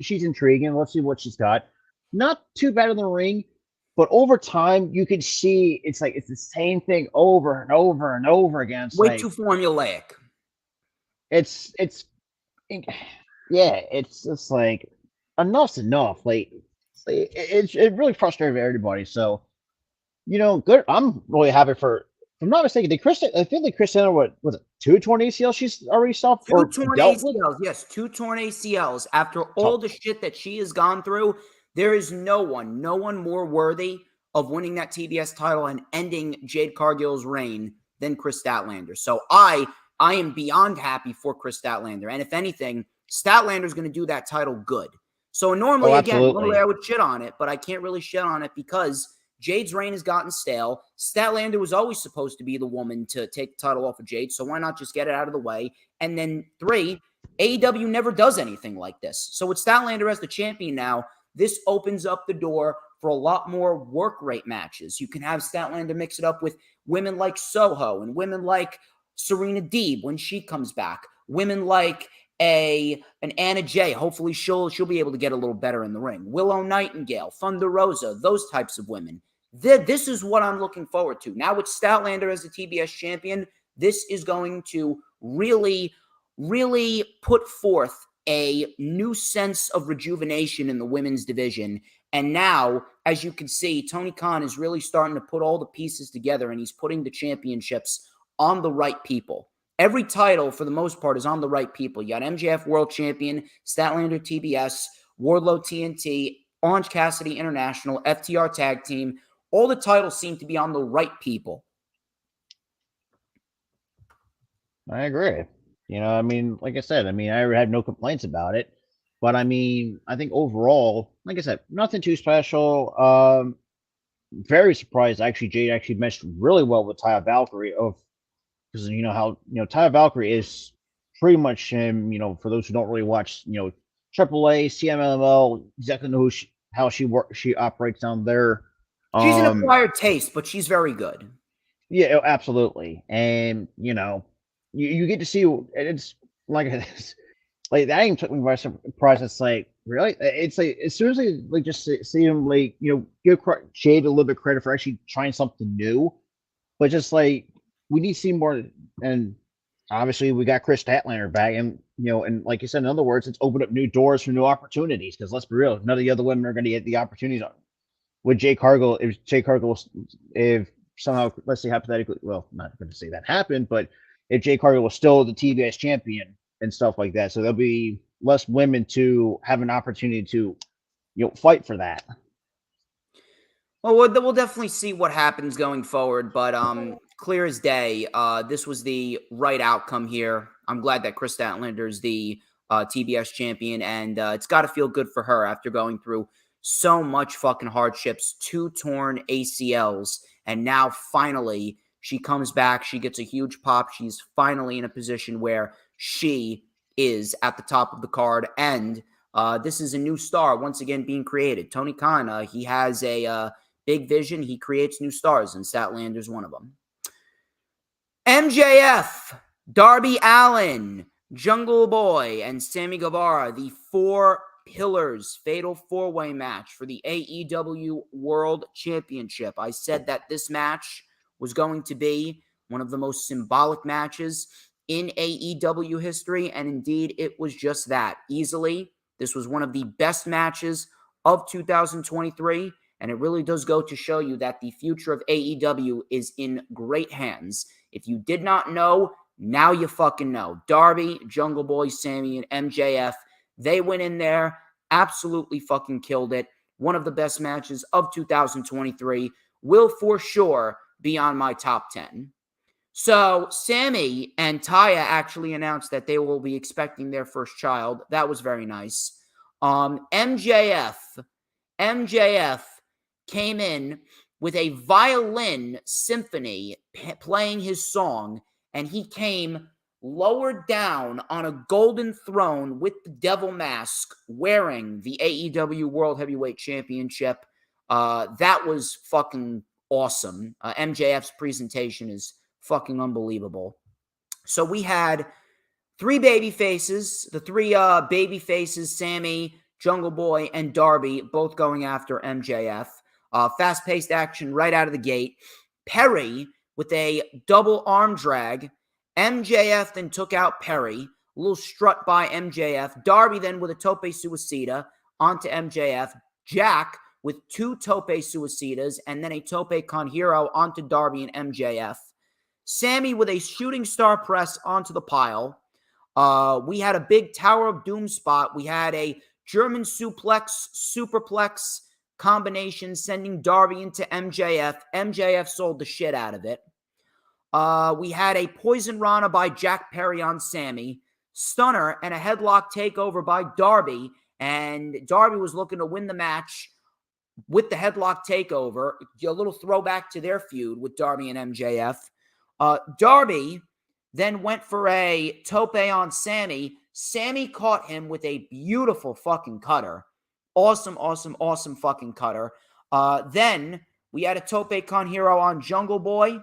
she's intriguing. Let's see what she's got. Not too bad in the ring. But over time, you can see it's like it's the same thing over and over and over again. It's Way like, too formulaic. it's just like enough's enough. Like it really frustrated everybody. So good. I'm really happy for. If I'm not mistaken, I feel like Christina, what was it, 2 torn ACLs she's already stopped or 2 torn dealt with? ACLs. Yes, 2 torn ACLs. After all the shit that she has gone through, there is no one more worthy of winning that TBS title and ending Jade Cargill's reign than Chris Statlander. So I am beyond happy for Chris Statlander. And if anything, Statlander is going to do that title good. So normally I would shit on it, but I can't really shit on it because Jade's reign has gotten stale. Statlander was always supposed to be the woman to take the title off of Jade, so why not just get it out of the way? And then 3, AEW never does anything like this. So with Statlander as the champion now, this opens up the door for a lot more work rate matches. You can have Statlander mix it up with women like Soho and women like Serena Deeb when she comes back. Women like an Anna Jay. Hopefully she'll be able to get a little better in the ring. Willow Nightingale, Thunder Rosa, those types of women. This is what I'm looking forward to. Now with Statlander as the TBS champion, this is going to really, really put forth a new sense of rejuvenation in the women's division. And now, as you can see, Tony Khan is really starting to put all the pieces together, and he's putting the championships on the right people. Every title, for the most part, is on the right people. You got MJF World Champion, Statlander TBS, Wardlow TNT, Orange Cassidy International, FTR Tag Team. All the titles seem to be on the right people. I agree. You know, I mean, like I said, I mean, I had no complaints about it. But I mean, I think overall, like I said, nothing too special. Very surprised actually. Jade actually meshed really well with Taya Valkyrie of because you know how Taya Valkyrie is pretty much him. You know, for those who don't really watch, AAA, CMLL, exactly know how she works, she operates down there. She's an Um, acquired taste, but she's very good. yeah, absolutely, and you get to see, and it's like like that even took me by surprise. It's like really, it's like as soon as I like just see him like give Jade a little bit of credit for actually trying something new, but just like we need to see more. And obviously we got Chris Statlander back, and and like you said, in other words, it's opened up new doors for new opportunities. Because let's be real, none of the other women are going to get the opportunities with Jay Cargill. If Jay Cargill, if somehow, let's say hypothetically, well, I'm not going to say that happened, but if Jay Cargill was still the TBS champion and stuff like that, so there'll be less women to have an opportunity to fight for that. Well, we'll definitely see what happens going forward, but clear as day, this was the right outcome here. I'm glad that Chris Statlander is the TBS champion, and it's got to feel good for her after going through so much fucking hardships, 2 torn ACLs, and now finally she comes back. She gets a huge pop. She's finally in a position where she is at the top of the card, and this is a new star once again being created. Tony Khan, he has a big vision. He creates new stars, and Statlander's one of them. MJF, Darby Allin, Jungle Boy, and Sammy Guevara, the 4 pillars fatal 4-way match for the AEW World Championship. I said that this match was going to be one of the most symbolic matches in AEW history, and indeed it was just that. Easily, this was one of the best matches of 2023. And it really does go to show you that the future of AEW is in great hands. If you did not know, now you fucking know. Darby, Jungle Boy, Sammy, and MJF, they went in there, absolutely fucking killed it. One of the best matches of 2023 will for sure be on my top 10. So Sammy and Taya actually announced that they will be expecting their first child. That was very nice. MJF came in with a violin symphony playing his song, and he came lowered down on a golden throne with the devil mask wearing the AEW World Heavyweight Championship. That was fucking awesome. MJF's presentation is fucking unbelievable. So we had 3 baby faces, the 3 baby faces, Sammy, Jungle Boy, and Darby, both going after MJF. Fast-paced action right out of the gate. Perry with a double arm drag. MJF then took out Perry. A little strut by MJF. Darby then with a tope suicida onto MJF. Jack with 2 tope suicidas and then a tope con hero onto Darby and MJF. Sammy with a shooting star press onto the pile. We had a big Tower of Doom spot. We had a German suplex, superplex combination sending Darby into MJF. MJF sold the shit out of it. We had a Poison Rana by Jack Perry on Sammy. Stunner and a headlock takeover by Darby. And Darby was looking to win the match with the headlock takeover. A little throwback to their feud with Darby and MJF. Darby then went for a tope on Sammy. Sammy caught him with a beautiful fucking cutter. Awesome fucking cutter. Then we had a tope con hero on Jungle Boy.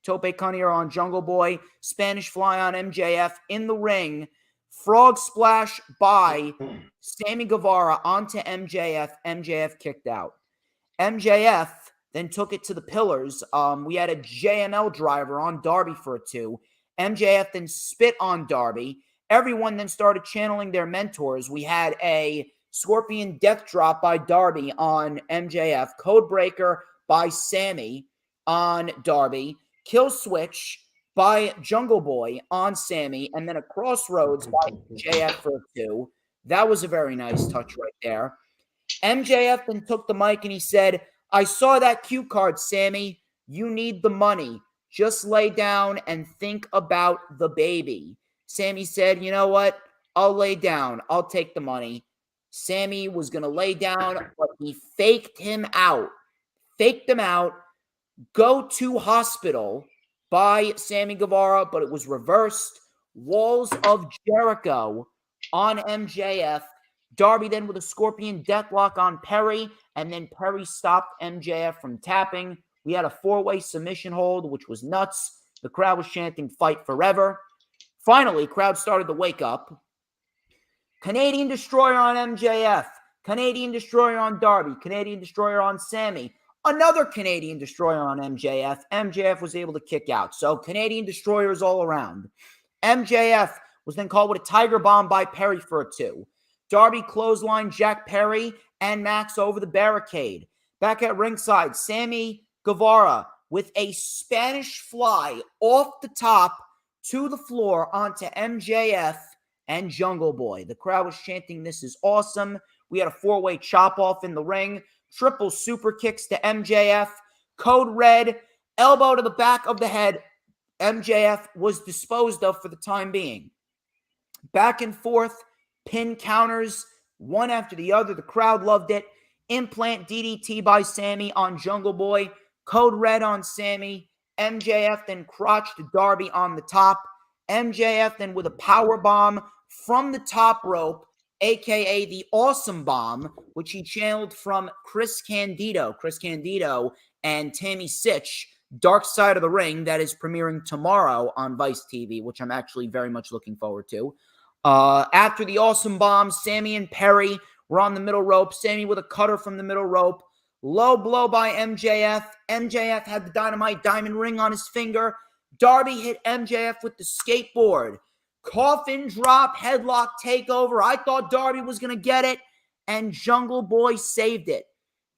Tope con hero on Jungle Boy. Spanish fly on MJF in the ring. Frog splash by Sammy Guevara onto MJF. MJF kicked out. MJF then took it to the pillars. We had a JML driver on Darby for a 2. MJF then spit on Darby. Everyone then started channeling their mentors. We had a Scorpion Death Drop by Darby on MJF. Codebreaker by Sammy on Darby. Kill Switch by Jungle Boy on Sammy. And then a Crossroads by MJF for a 2. That was a very nice touch right there. MJF then took the mic and he said, "I saw that cue card, Sammy. You need the money. Just lay down and think about the baby." Sammy said, you know what? I'll lay down. I'll take the money. Sammy was going to lay down, but he faked him out. Faked him out. Go to hospital by Sammy Guevara, but it was reversed. Walls of Jericho on MJF. Darby then with a Scorpion Deathlock on Perry, and then Perry stopped MJF from tapping. We had a 4-way submission hold, which was nuts. The crowd was chanting "Fight Forever." Finally, crowd started to wake up. Canadian Destroyer on MJF. Canadian Destroyer on Darby. Canadian Destroyer on Sammy. Another Canadian Destroyer on MJF. MJF was able to kick out. So Canadian Destroyers all around. MJF was then called with a Tiger Bomb by Perry for a 2. Darby clotheslined Jack Perry and Max over the barricade. Back at ringside, Sammy Guevara with a Spanish fly off the top to the floor onto MJF and Jungle Boy. The crowd was chanting, "This is awesome." We had a 4-way chop off in the ring. Triple super kicks to MJF. Code Red. Elbow to the back of the head. MJF was disposed of for the time being. Back and forth. Pin counters. One after the other. The crowd loved it. Implant DDT by Sammy on Jungle Boy. Code Red on Sammy. MJF then crotched Darby on the top. MJF then with a power bomb from the top rope, a.k.a. the Awesome Bomb, which he channeled from Chris Candido and Tammy Sitch, Dark Side of the Ring, that is premiering tomorrow on Vice TV, which I'm actually very much looking forward to. After the Awesome Bomb, Sammy and Perry were on the middle rope. Sammy with a cutter from the middle rope. Low blow by MJF. MJF had the Dynamite Diamond ring on his finger. Darby hit MJF with the skateboard. Coffin drop, headlock takeover. I thought Darby was going to get it, and Jungle Boy saved it.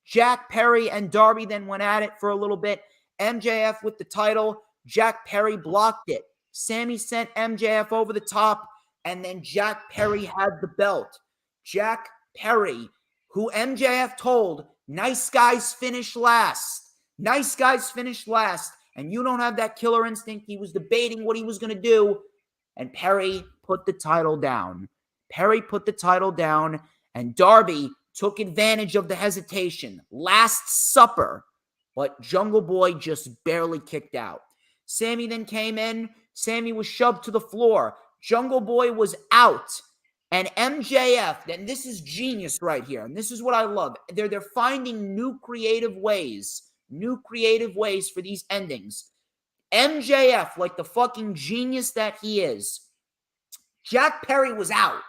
Jack Perry and Darby then went at it for a little bit. MJF with the title. Jack Perry blocked it. Sammy sent MJF over the top, and then Jack Perry had the belt. Jack Perry, who MJF told, "Nice guys finish last. Nice guys finish last. And you don't have that killer instinct." He was debating what he was going to do. And Perry put the title down. Perry put the title down. And Darby took advantage of the hesitation. Last supper. But Jungle Boy just barely kicked out. Sammy then came in. Sammy was shoved to the floor. Jungle Boy was out. And MJF, and this is genius right here. And this is what I love. They're finding new creative ways for these endings. MJF, like the fucking genius that he is, Jack Perry was out.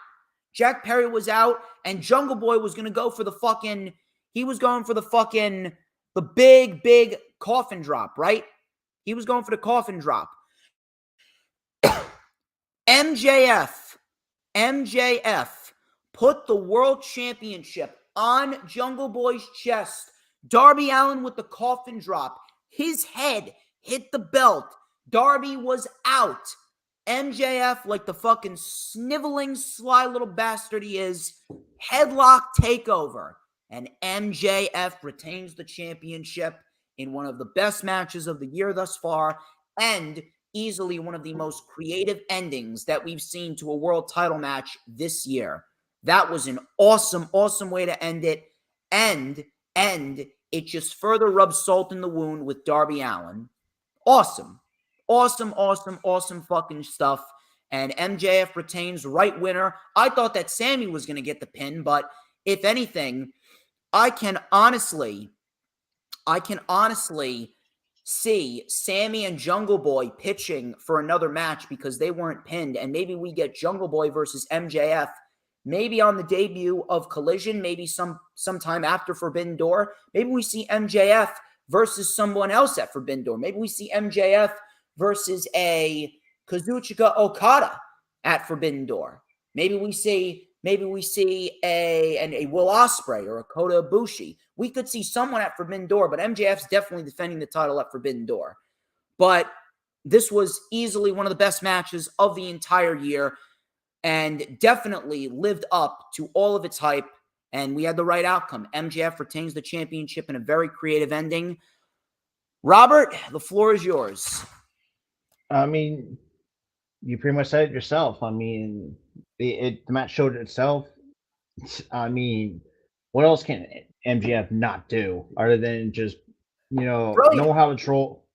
Jack Perry was out, and Jungle Boy was going to go for the fucking, the big coffin drop, right? He was going for the coffin drop. MJF put the world championship on Jungle Boy's chest. Darby Allin with the coffin drop. His head hit the belt. Darby was out. MJF, like the fucking sniveling, sly little bastard he is, headlock takeover. And MJF retains the championship in one of the best matches of the year thus far, and easily one of the most creative endings that we've seen to a world title match this year. That was an awesome, awesome way to end it. And it just further rubs salt in the wound with Darby Allin. Awesome fucking stuff. And MJF retains, right winner. I thought that Sammy was going to get the pin, but if anything, I can honestly see Sammy and Jungle Boy pitching for another match because they weren't pinned, and maybe we get Jungle Boy versus MJF, maybe on the debut of Collision, maybe sometime after Forbidden Door. Maybe we see MJF versus someone else at Forbidden Door. Maybe we see MJF versus a Kazuchika Okada at Forbidden Door. Maybe we see a Will Ospreay or a Kota Ibushi. We could see someone at Forbidden Door, but MJF's definitely defending the title at Forbidden Door. But this was easily one of the best matches of the entire year and definitely lived up to all of its hype, and we had the right outcome. MJF retains the championship in a very creative ending. Robert, the floor is yours. I mean, you pretty much said it yourself. I mean, the match showed it itself. I mean, what else can MGF not do other than just know Brilliant. how to troll,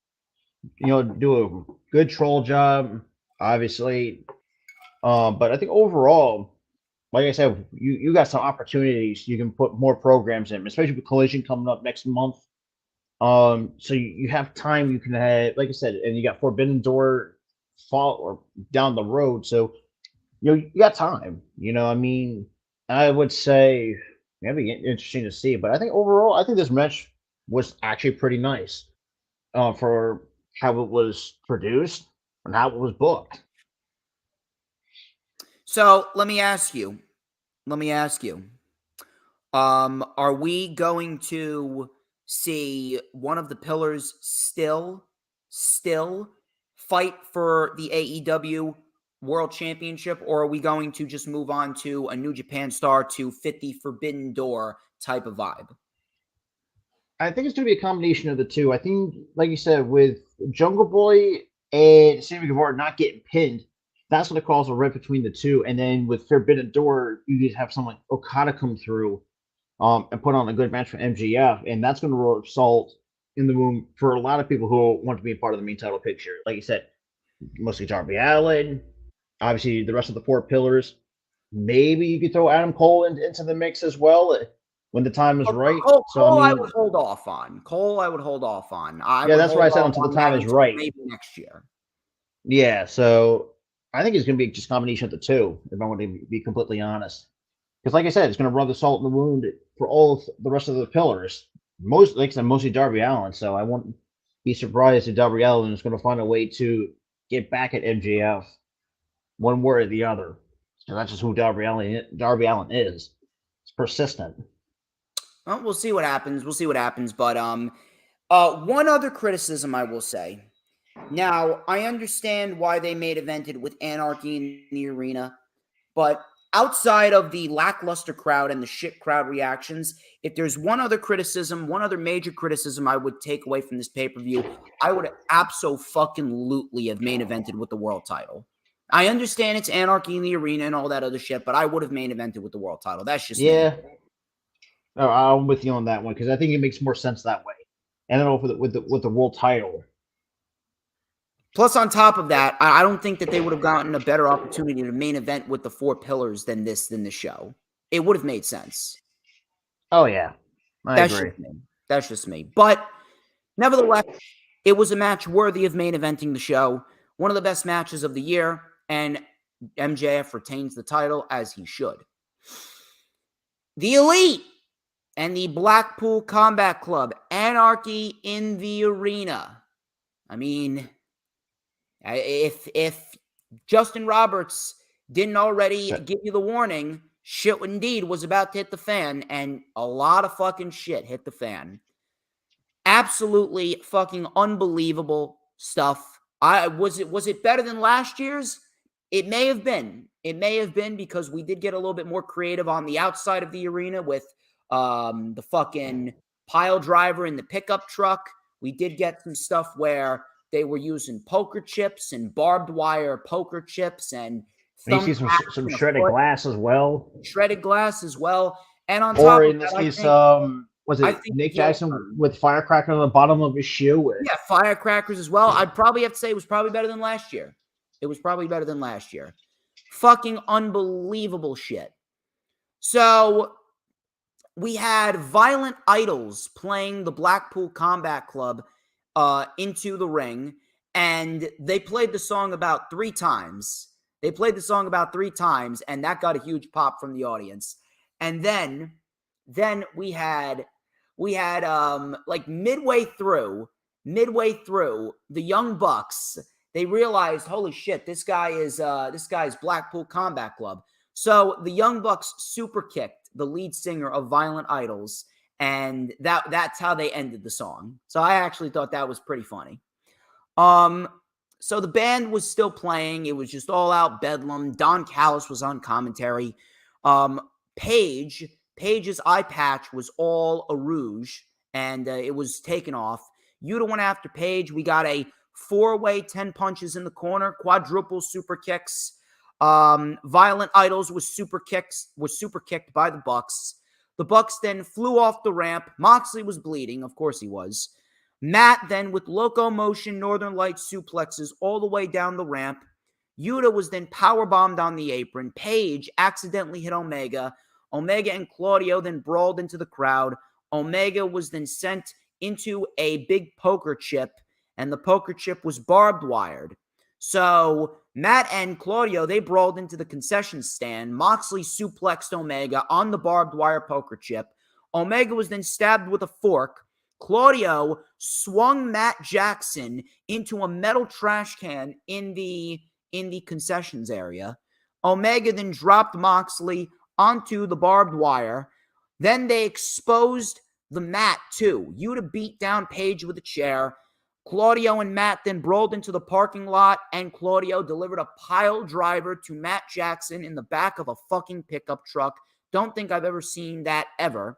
do a good troll job, obviously. But I think overall, like I said, you got some opportunities. You can put more programs in, especially with Collision coming up next month. So you have time. You can have, like I said, and you got Forbidden Door fall or down the road. So you got time. I mean, I would say it'd be interesting to see. But I think overall, I think this match was actually pretty nice for how it was produced and how it was booked. So let me ask you. Are we going to see one of the pillars still fight for the AEW World Championship, or are we going to just move on to a New Japan star to fit the Forbidden Door type of vibe? I think it's going to be a combination of the two. I think, like you said, with Jungle Boy and Sammy Guevara not getting pinned, that's going to cause a rift between the two. And then with Forbidden Door, you just have someone like Okada come through and put on a good match for MGF, and that's going to result in the room for a lot of people who want to be a part of the main title picture. Like you said, mostly Darby Allin, obviously the rest of the four pillars. Maybe you could throw Adam Cole into the mix as well when the time is right. So I Cole, I mean, would hold off on. I would hold off on. I yeah, would that's why I hold said off until the on time that is until right. maybe next year. Yeah, so I think it's going to be just a combination of the two, if I want to be completely honest. Because, like I said, it's going to rub the salt in the wound for all the rest of the pillars. Like I said, mostly Darby Allin. So I won't be surprised if Darby Allin is going to find a way to get back at MJF one way or the other. So that's just who Darby Allin is. It's persistent. Well, we'll see what happens. But one other criticism I will say. Now, I understand why they main evented with Anarchy in the arena, but outside of the lackluster crowd and the shit crowd reactions, if there's one other major criticism I would take away from this pay-per-view, I would abso-fucking-lutely have main evented with the world title. I understand it's Anarchy in the arena and all that other shit, but I would have main evented with the world title. That's just me. Yeah. Oh, I'm with you on that one because I think it makes more sense that way. And then with the world title. Plus, on top of that, I don't think that they would have gotten a better opportunity to main event with the four pillars than this show. It would have made sense. Oh yeah, I agree. That's just me. But nevertheless, it was a match worthy of main eventing the show. One of the best matches of the year, and MJF retains the title as he should. The Elite and the Blackpool Combat Club, Anarchy in the Arena. I mean, if Justin Roberts didn't already give you the warning, shit indeed was about to hit the fan, and a lot of fucking shit hit the fan. Absolutely fucking unbelievable stuff. Was it better than last year's? It may have been. Because we did get a little bit more creative on the outside of the arena with the fucking pile driver in the pickup truck. We did get some stuff where they were using poker chips and barbed wire poker chips and you see some shredded glass as well. And on top of in this case, was it Nick Jackson with firecracker on the bottom of his shoe? Yeah, firecrackers as well. I'd probably have to say it was probably better than last year. Fucking unbelievable shit. So we had Violent Idols playing the Blackpool Combat Club into the ring, and they played the song about 3 times. And that got a huge pop from the audience. And then we had like midway through, the Young Bucks, they realized, holy shit, this guy's Blackpool Combat Club. So the Young Bucks super kicked the lead singer of Violent Idols, and that's how they ended the song. So I actually thought that was pretty funny. So the band was still playing. It was just all out bedlam. Don Callis was on commentary. Paige's eye patch was all a rouge, and it was taken off. Yuta went after Paige. We got a 4-way 10 punches in the corner, quadruple super kicks. Violent Idols was super kicked by the Bucks. The Bucks then flew off the ramp. Moxley was bleeding. Of course he was. Matt then with locomotion Northern Lights suplexes all the way down the ramp. Yuta was then powerbombed on the apron. Page accidentally hit Omega. Omega and Claudio then brawled into the crowd. Omega was then sent into a big poker chip, and the poker chip was barbed wired. So Matt and Claudio, they brawled into the concession stand. Moxley suplexed Omega on the barbed wire poker chip. Omega was then stabbed with a fork. Claudio swung Matt Jackson into a metal trash can in the concessions area. Omega then dropped Moxley onto the barbed wire. Then they exposed the mat too. Yuta beat down Page with a chair. Claudio and Matt then brawled into the parking lot, and Claudio delivered a pile driver to Matt Jackson in the back of a fucking pickup truck. Don't think I've ever seen that ever.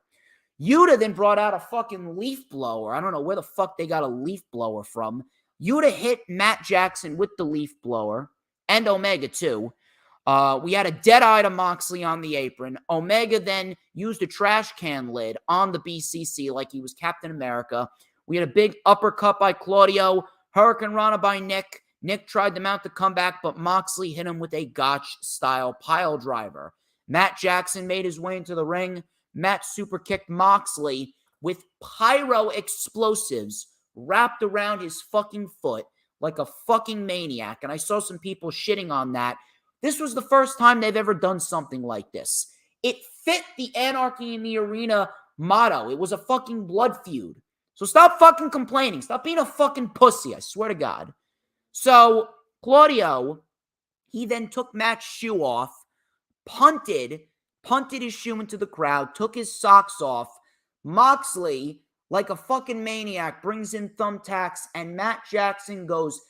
Yuta then brought out a fucking leaf blower. I don't know where the fuck they got a leaf blower from. Yuta hit Matt Jackson with the leaf blower, and Omega too. We had a dead eye to Moxley on the apron. Omega then used a trash can lid on the BCC like he was Captain America. We had a big uppercut by Claudio, Hurricane Rana by Nick. Nick tried to mount the comeback, but Moxley hit him with a Gotch-style pile driver. Matt Jackson made his way into the ring. Matt super kicked Moxley with pyro explosives wrapped around his fucking foot like a fucking maniac. And I saw some people shitting on that. This was the first time they've ever done something like this. It fit the Anarchy in the Arena motto. It was a fucking blood feud. So stop fucking complaining. Stop being a fucking pussy, I swear to God. So Claudio, he then took Matt's shoe off, punted his shoe into the crowd, took his socks off. Moxley, like a fucking maniac, brings in thumbtacks, and Matt Jackson goes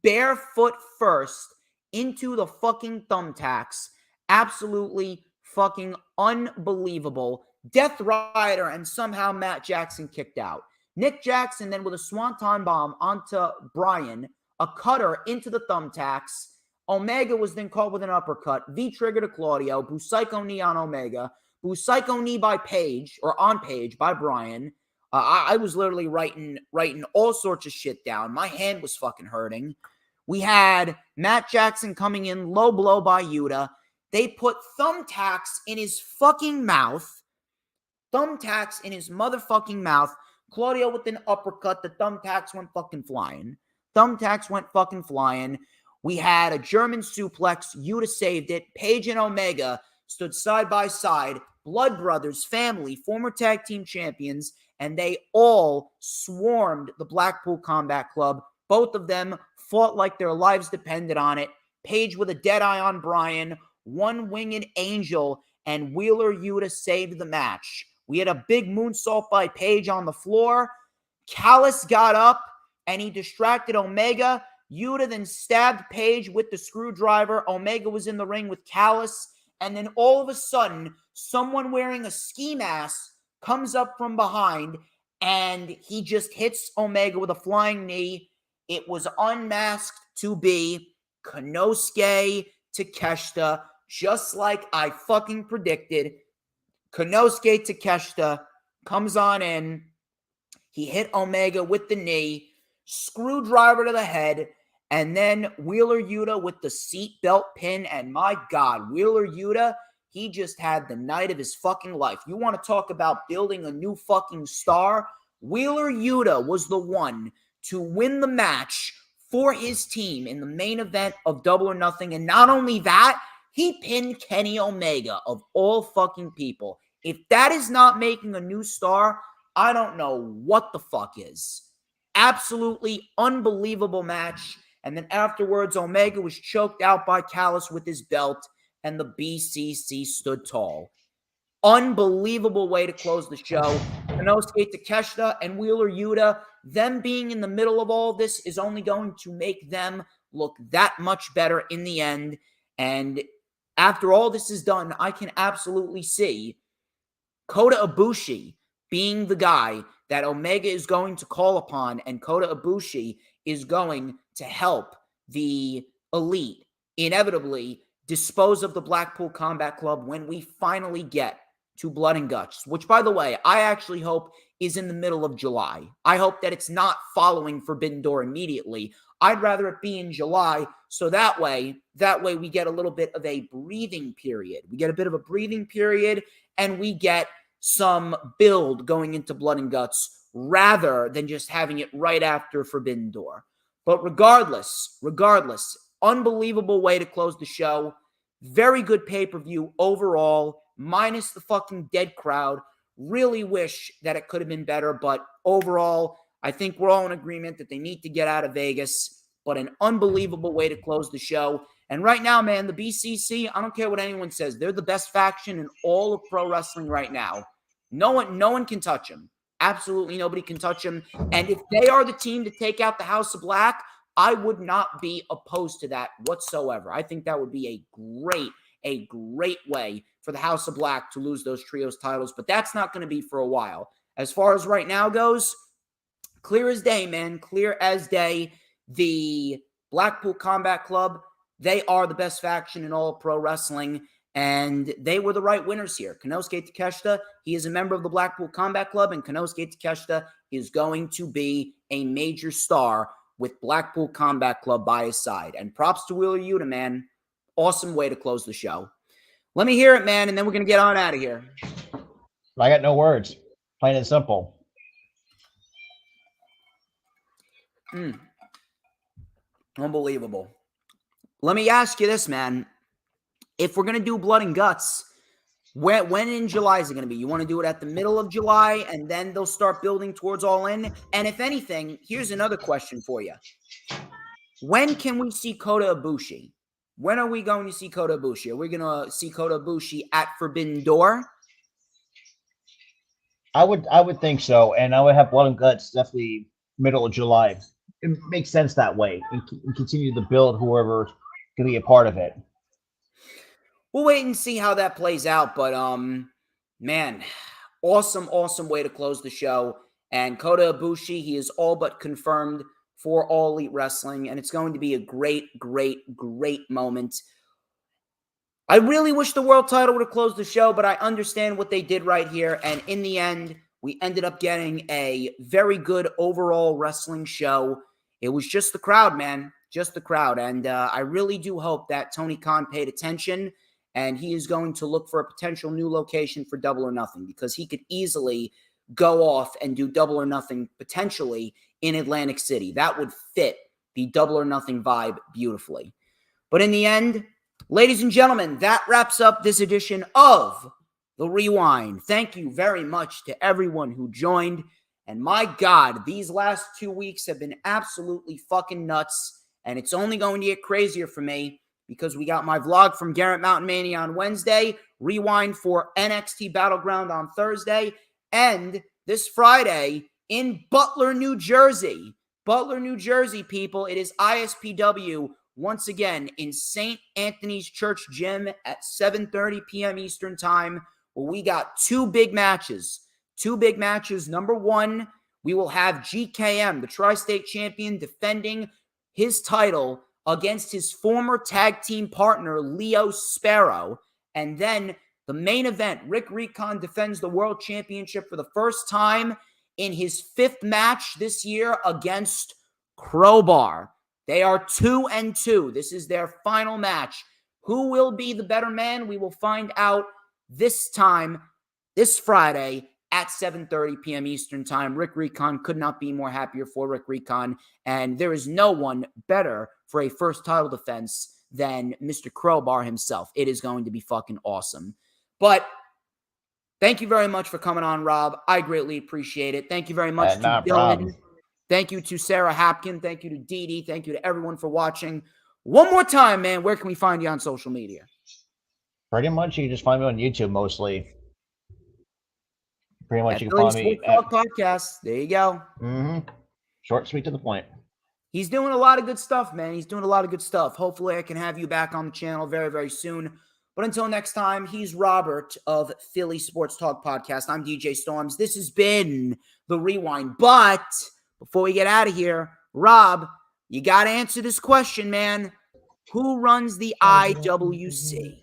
barefoot first into the fucking thumbtacks. Absolutely fucking unbelievable. Death Rider, and somehow Matt Jackson kicked out. Nick Jackson then with a swanton bomb onto Bryan, a cutter into the thumbtacks. Omega was then caught with an uppercut. V-trigger to Claudio. Busaiku knee on Omega. Busaiku knee by Page, or on Page by Bryan. I was literally writing all sorts of shit down. My hand was fucking hurting. We had Matt Jackson coming in, low blow by Yuta. They put thumbtacks in his fucking mouth. Thumbtacks in his motherfucking mouth. Claudio with an uppercut. The thumbtacks went fucking flying. We had a German suplex. Yuta saved it. Page and Omega stood side by side. Blood Brothers, family, former tag team champions, and they all swarmed the Blackpool Combat Club. Both of them fought like their lives depended on it. Page with a dead eye on Bryan, one winged angel, and Wheeler Yuta saved the match. We had a big moonsault by Page on the floor. Callis got up, and he distracted Omega. Yuta then stabbed Page with the screwdriver. Omega was in the ring with Callis. And then all of a sudden, someone wearing a ski mask comes up from behind, and he just hits Omega with a flying knee. It was unmasked to be Konosuke Takeshita, just like I fucking predicted. Konosuke Takeshita comes on in. He hit Omega with the knee, screwdriver to the head, and then Wheeler Yuta with the seatbelt pin. And my God, Wheeler Yuta, he just had the night of his fucking life. You want to talk about building a new fucking star? Wheeler Yuta was the one to win the match for his team in the main event of Double or Nothing. And not only that, he pinned Kenny Omega, of all fucking people. If that is not making a new star, I don't know what the fuck is. Absolutely unbelievable match. And then afterwards, Omega was choked out by Callis with his belt, and the BCC stood tall. Unbelievable way to close the show. Konosuke Takeshita and Wheeler Yuta, them being in the middle of all this is only going to make them look that much better in the end. And after all this is done, I can absolutely see Kota Ibushi being the guy that Omega is going to call upon. And Kota Ibushi is going to help the Elite inevitably dispose of the Blackpool Combat Club when we finally get to Blood and Guts, which, by the way, I actually hope is in the middle of July. I hope that it's not following Forbidden Door immediately. I'd rather it be in July, so that way we get a little bit of a breathing period. We get a bit of a breathing period, and we get some build going into Blood and Guts rather than just having it right after Forbidden Door. But regardless, unbelievable way to close the show. Very good pay-per-view overall, minus the fucking dead crowd. Really wish that it could have been better, but overall, I think we're all in agreement that they need to get out of Vegas, but an unbelievable way to close the show. And right now, man, the BCC, I don't care what anyone says, they're the best faction in all of pro wrestling right now. No one can touch them. Absolutely nobody can touch them. And if they are the team to take out the House of Black, I would not be opposed to that whatsoever. I think that would be a great way for the House of Black to lose those trios titles, but that's not going to be for a while. As far as right now goes, clear as day, man. Clear as day. The Blackpool Combat Club, they are the best faction in all of pro wrestling, and they were the right winners here. Konosuke Takeshita, he is a member of the Blackpool Combat Club, and Konosuke Takeshita is going to be a major star with Blackpool Combat Club by his side. And props to Wheeler Yuta, man. Awesome way to close the show. Let me hear it, man, and then we're going to get on out of here. I got no words. Plain and simple. Unbelievable. Let me ask you this, man. If we're going to do Blood and Guts, when in July is it going to be? You want to do it at the middle of July, and then they'll start building towards All In? And if anything, here's another question for you. When can we see Kota Ibushi? When are we going to see Kota Ibushi? Are we going to see Kota Ibushi at Forbidden Door? I would think so, and I would have Blood and Guts definitely middle of July. It makes sense that way, and continue to build whoever can be a part of it. We'll wait and see how that plays out, but man, awesome way to close the show. And Kota Ibushi, he is all but confirmed for All Elite Wrestling, and it's going to be a great moment. I really wish the world title would have closed the show, but I understand what they did right here, and in the end, we ended up getting a very good overall wrestling show. It was just the crowd, man, just the crowd, and I really do hope that Tony Khan paid attention, and he is going to look for a potential new location for Double or Nothing, because he could easily go off and do Double or Nothing potentially in Atlantic City. That would fit the Double or Nothing vibe beautifully. But in the end, ladies and gentlemen, that wraps up this edition of The Rewind. Thank you very much to everyone who joined. And my God, these last 2 weeks have been absolutely fucking nuts. And it's only going to get crazier for me because we got my vlog from Garrett Mountain Mania on Wednesday, Rewind for NXT Battleground on Thursday, and this Friday in Butler, New Jersey. Butler, New Jersey, people. It is ISPW once again in St. Anthony's Church Gym at 7:30 p.m. Eastern Time, where we got two big matches. Number one, we will have GKM, the Tri-State Champion, defending his title against his former tag team partner, Leo Sparrow. And then the main event, Rick Recon defends the World Championship for the first time in his fifth match this year against Crowbar. They are 2-2. This is their final match. Who will be the better man? We will find out this time, this Friday at 7:30 p.m. Eastern Time. Rick Recon could not be more happier for Rick Recon, and there is no one better for a first title defense than Mr. Crowbar himself. It is going to be fucking awesome. But thank you very much for coming on, Rob. I greatly appreciate it. Thank you very much to Dylan. Problem. Thank you to Sarah Hapkin. Thank you to Dee Dee. Thank you to everyone for watching. One more time, man, where can we find you on social media? Pretty much, you can just find me on YouTube mostly. Pretty much, At you can find Philly me Sports Talk Podcast. There you go. Short, sweet, to the point. He's doing a lot of good stuff, man. He's doing a lot of good stuff. Hopefully, I can have you back on the channel very, very soon. But until next time, he's Robert of Philly Sports Talk Podcast. I'm DJ Storms. This has been The Rewind. But before we get out of here, Rob, you got to answer this question, man. Who runs the IWC?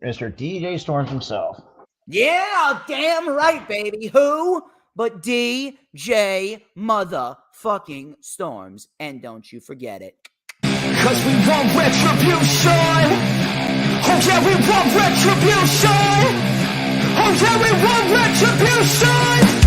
Mr. DJ Storms himself. Yeah, damn right, baby. Who but DJ motherfucking Storms? And don't you forget it. Cause we want retribution. Oh yeah, we want retribution. Oh yeah, we want retribution.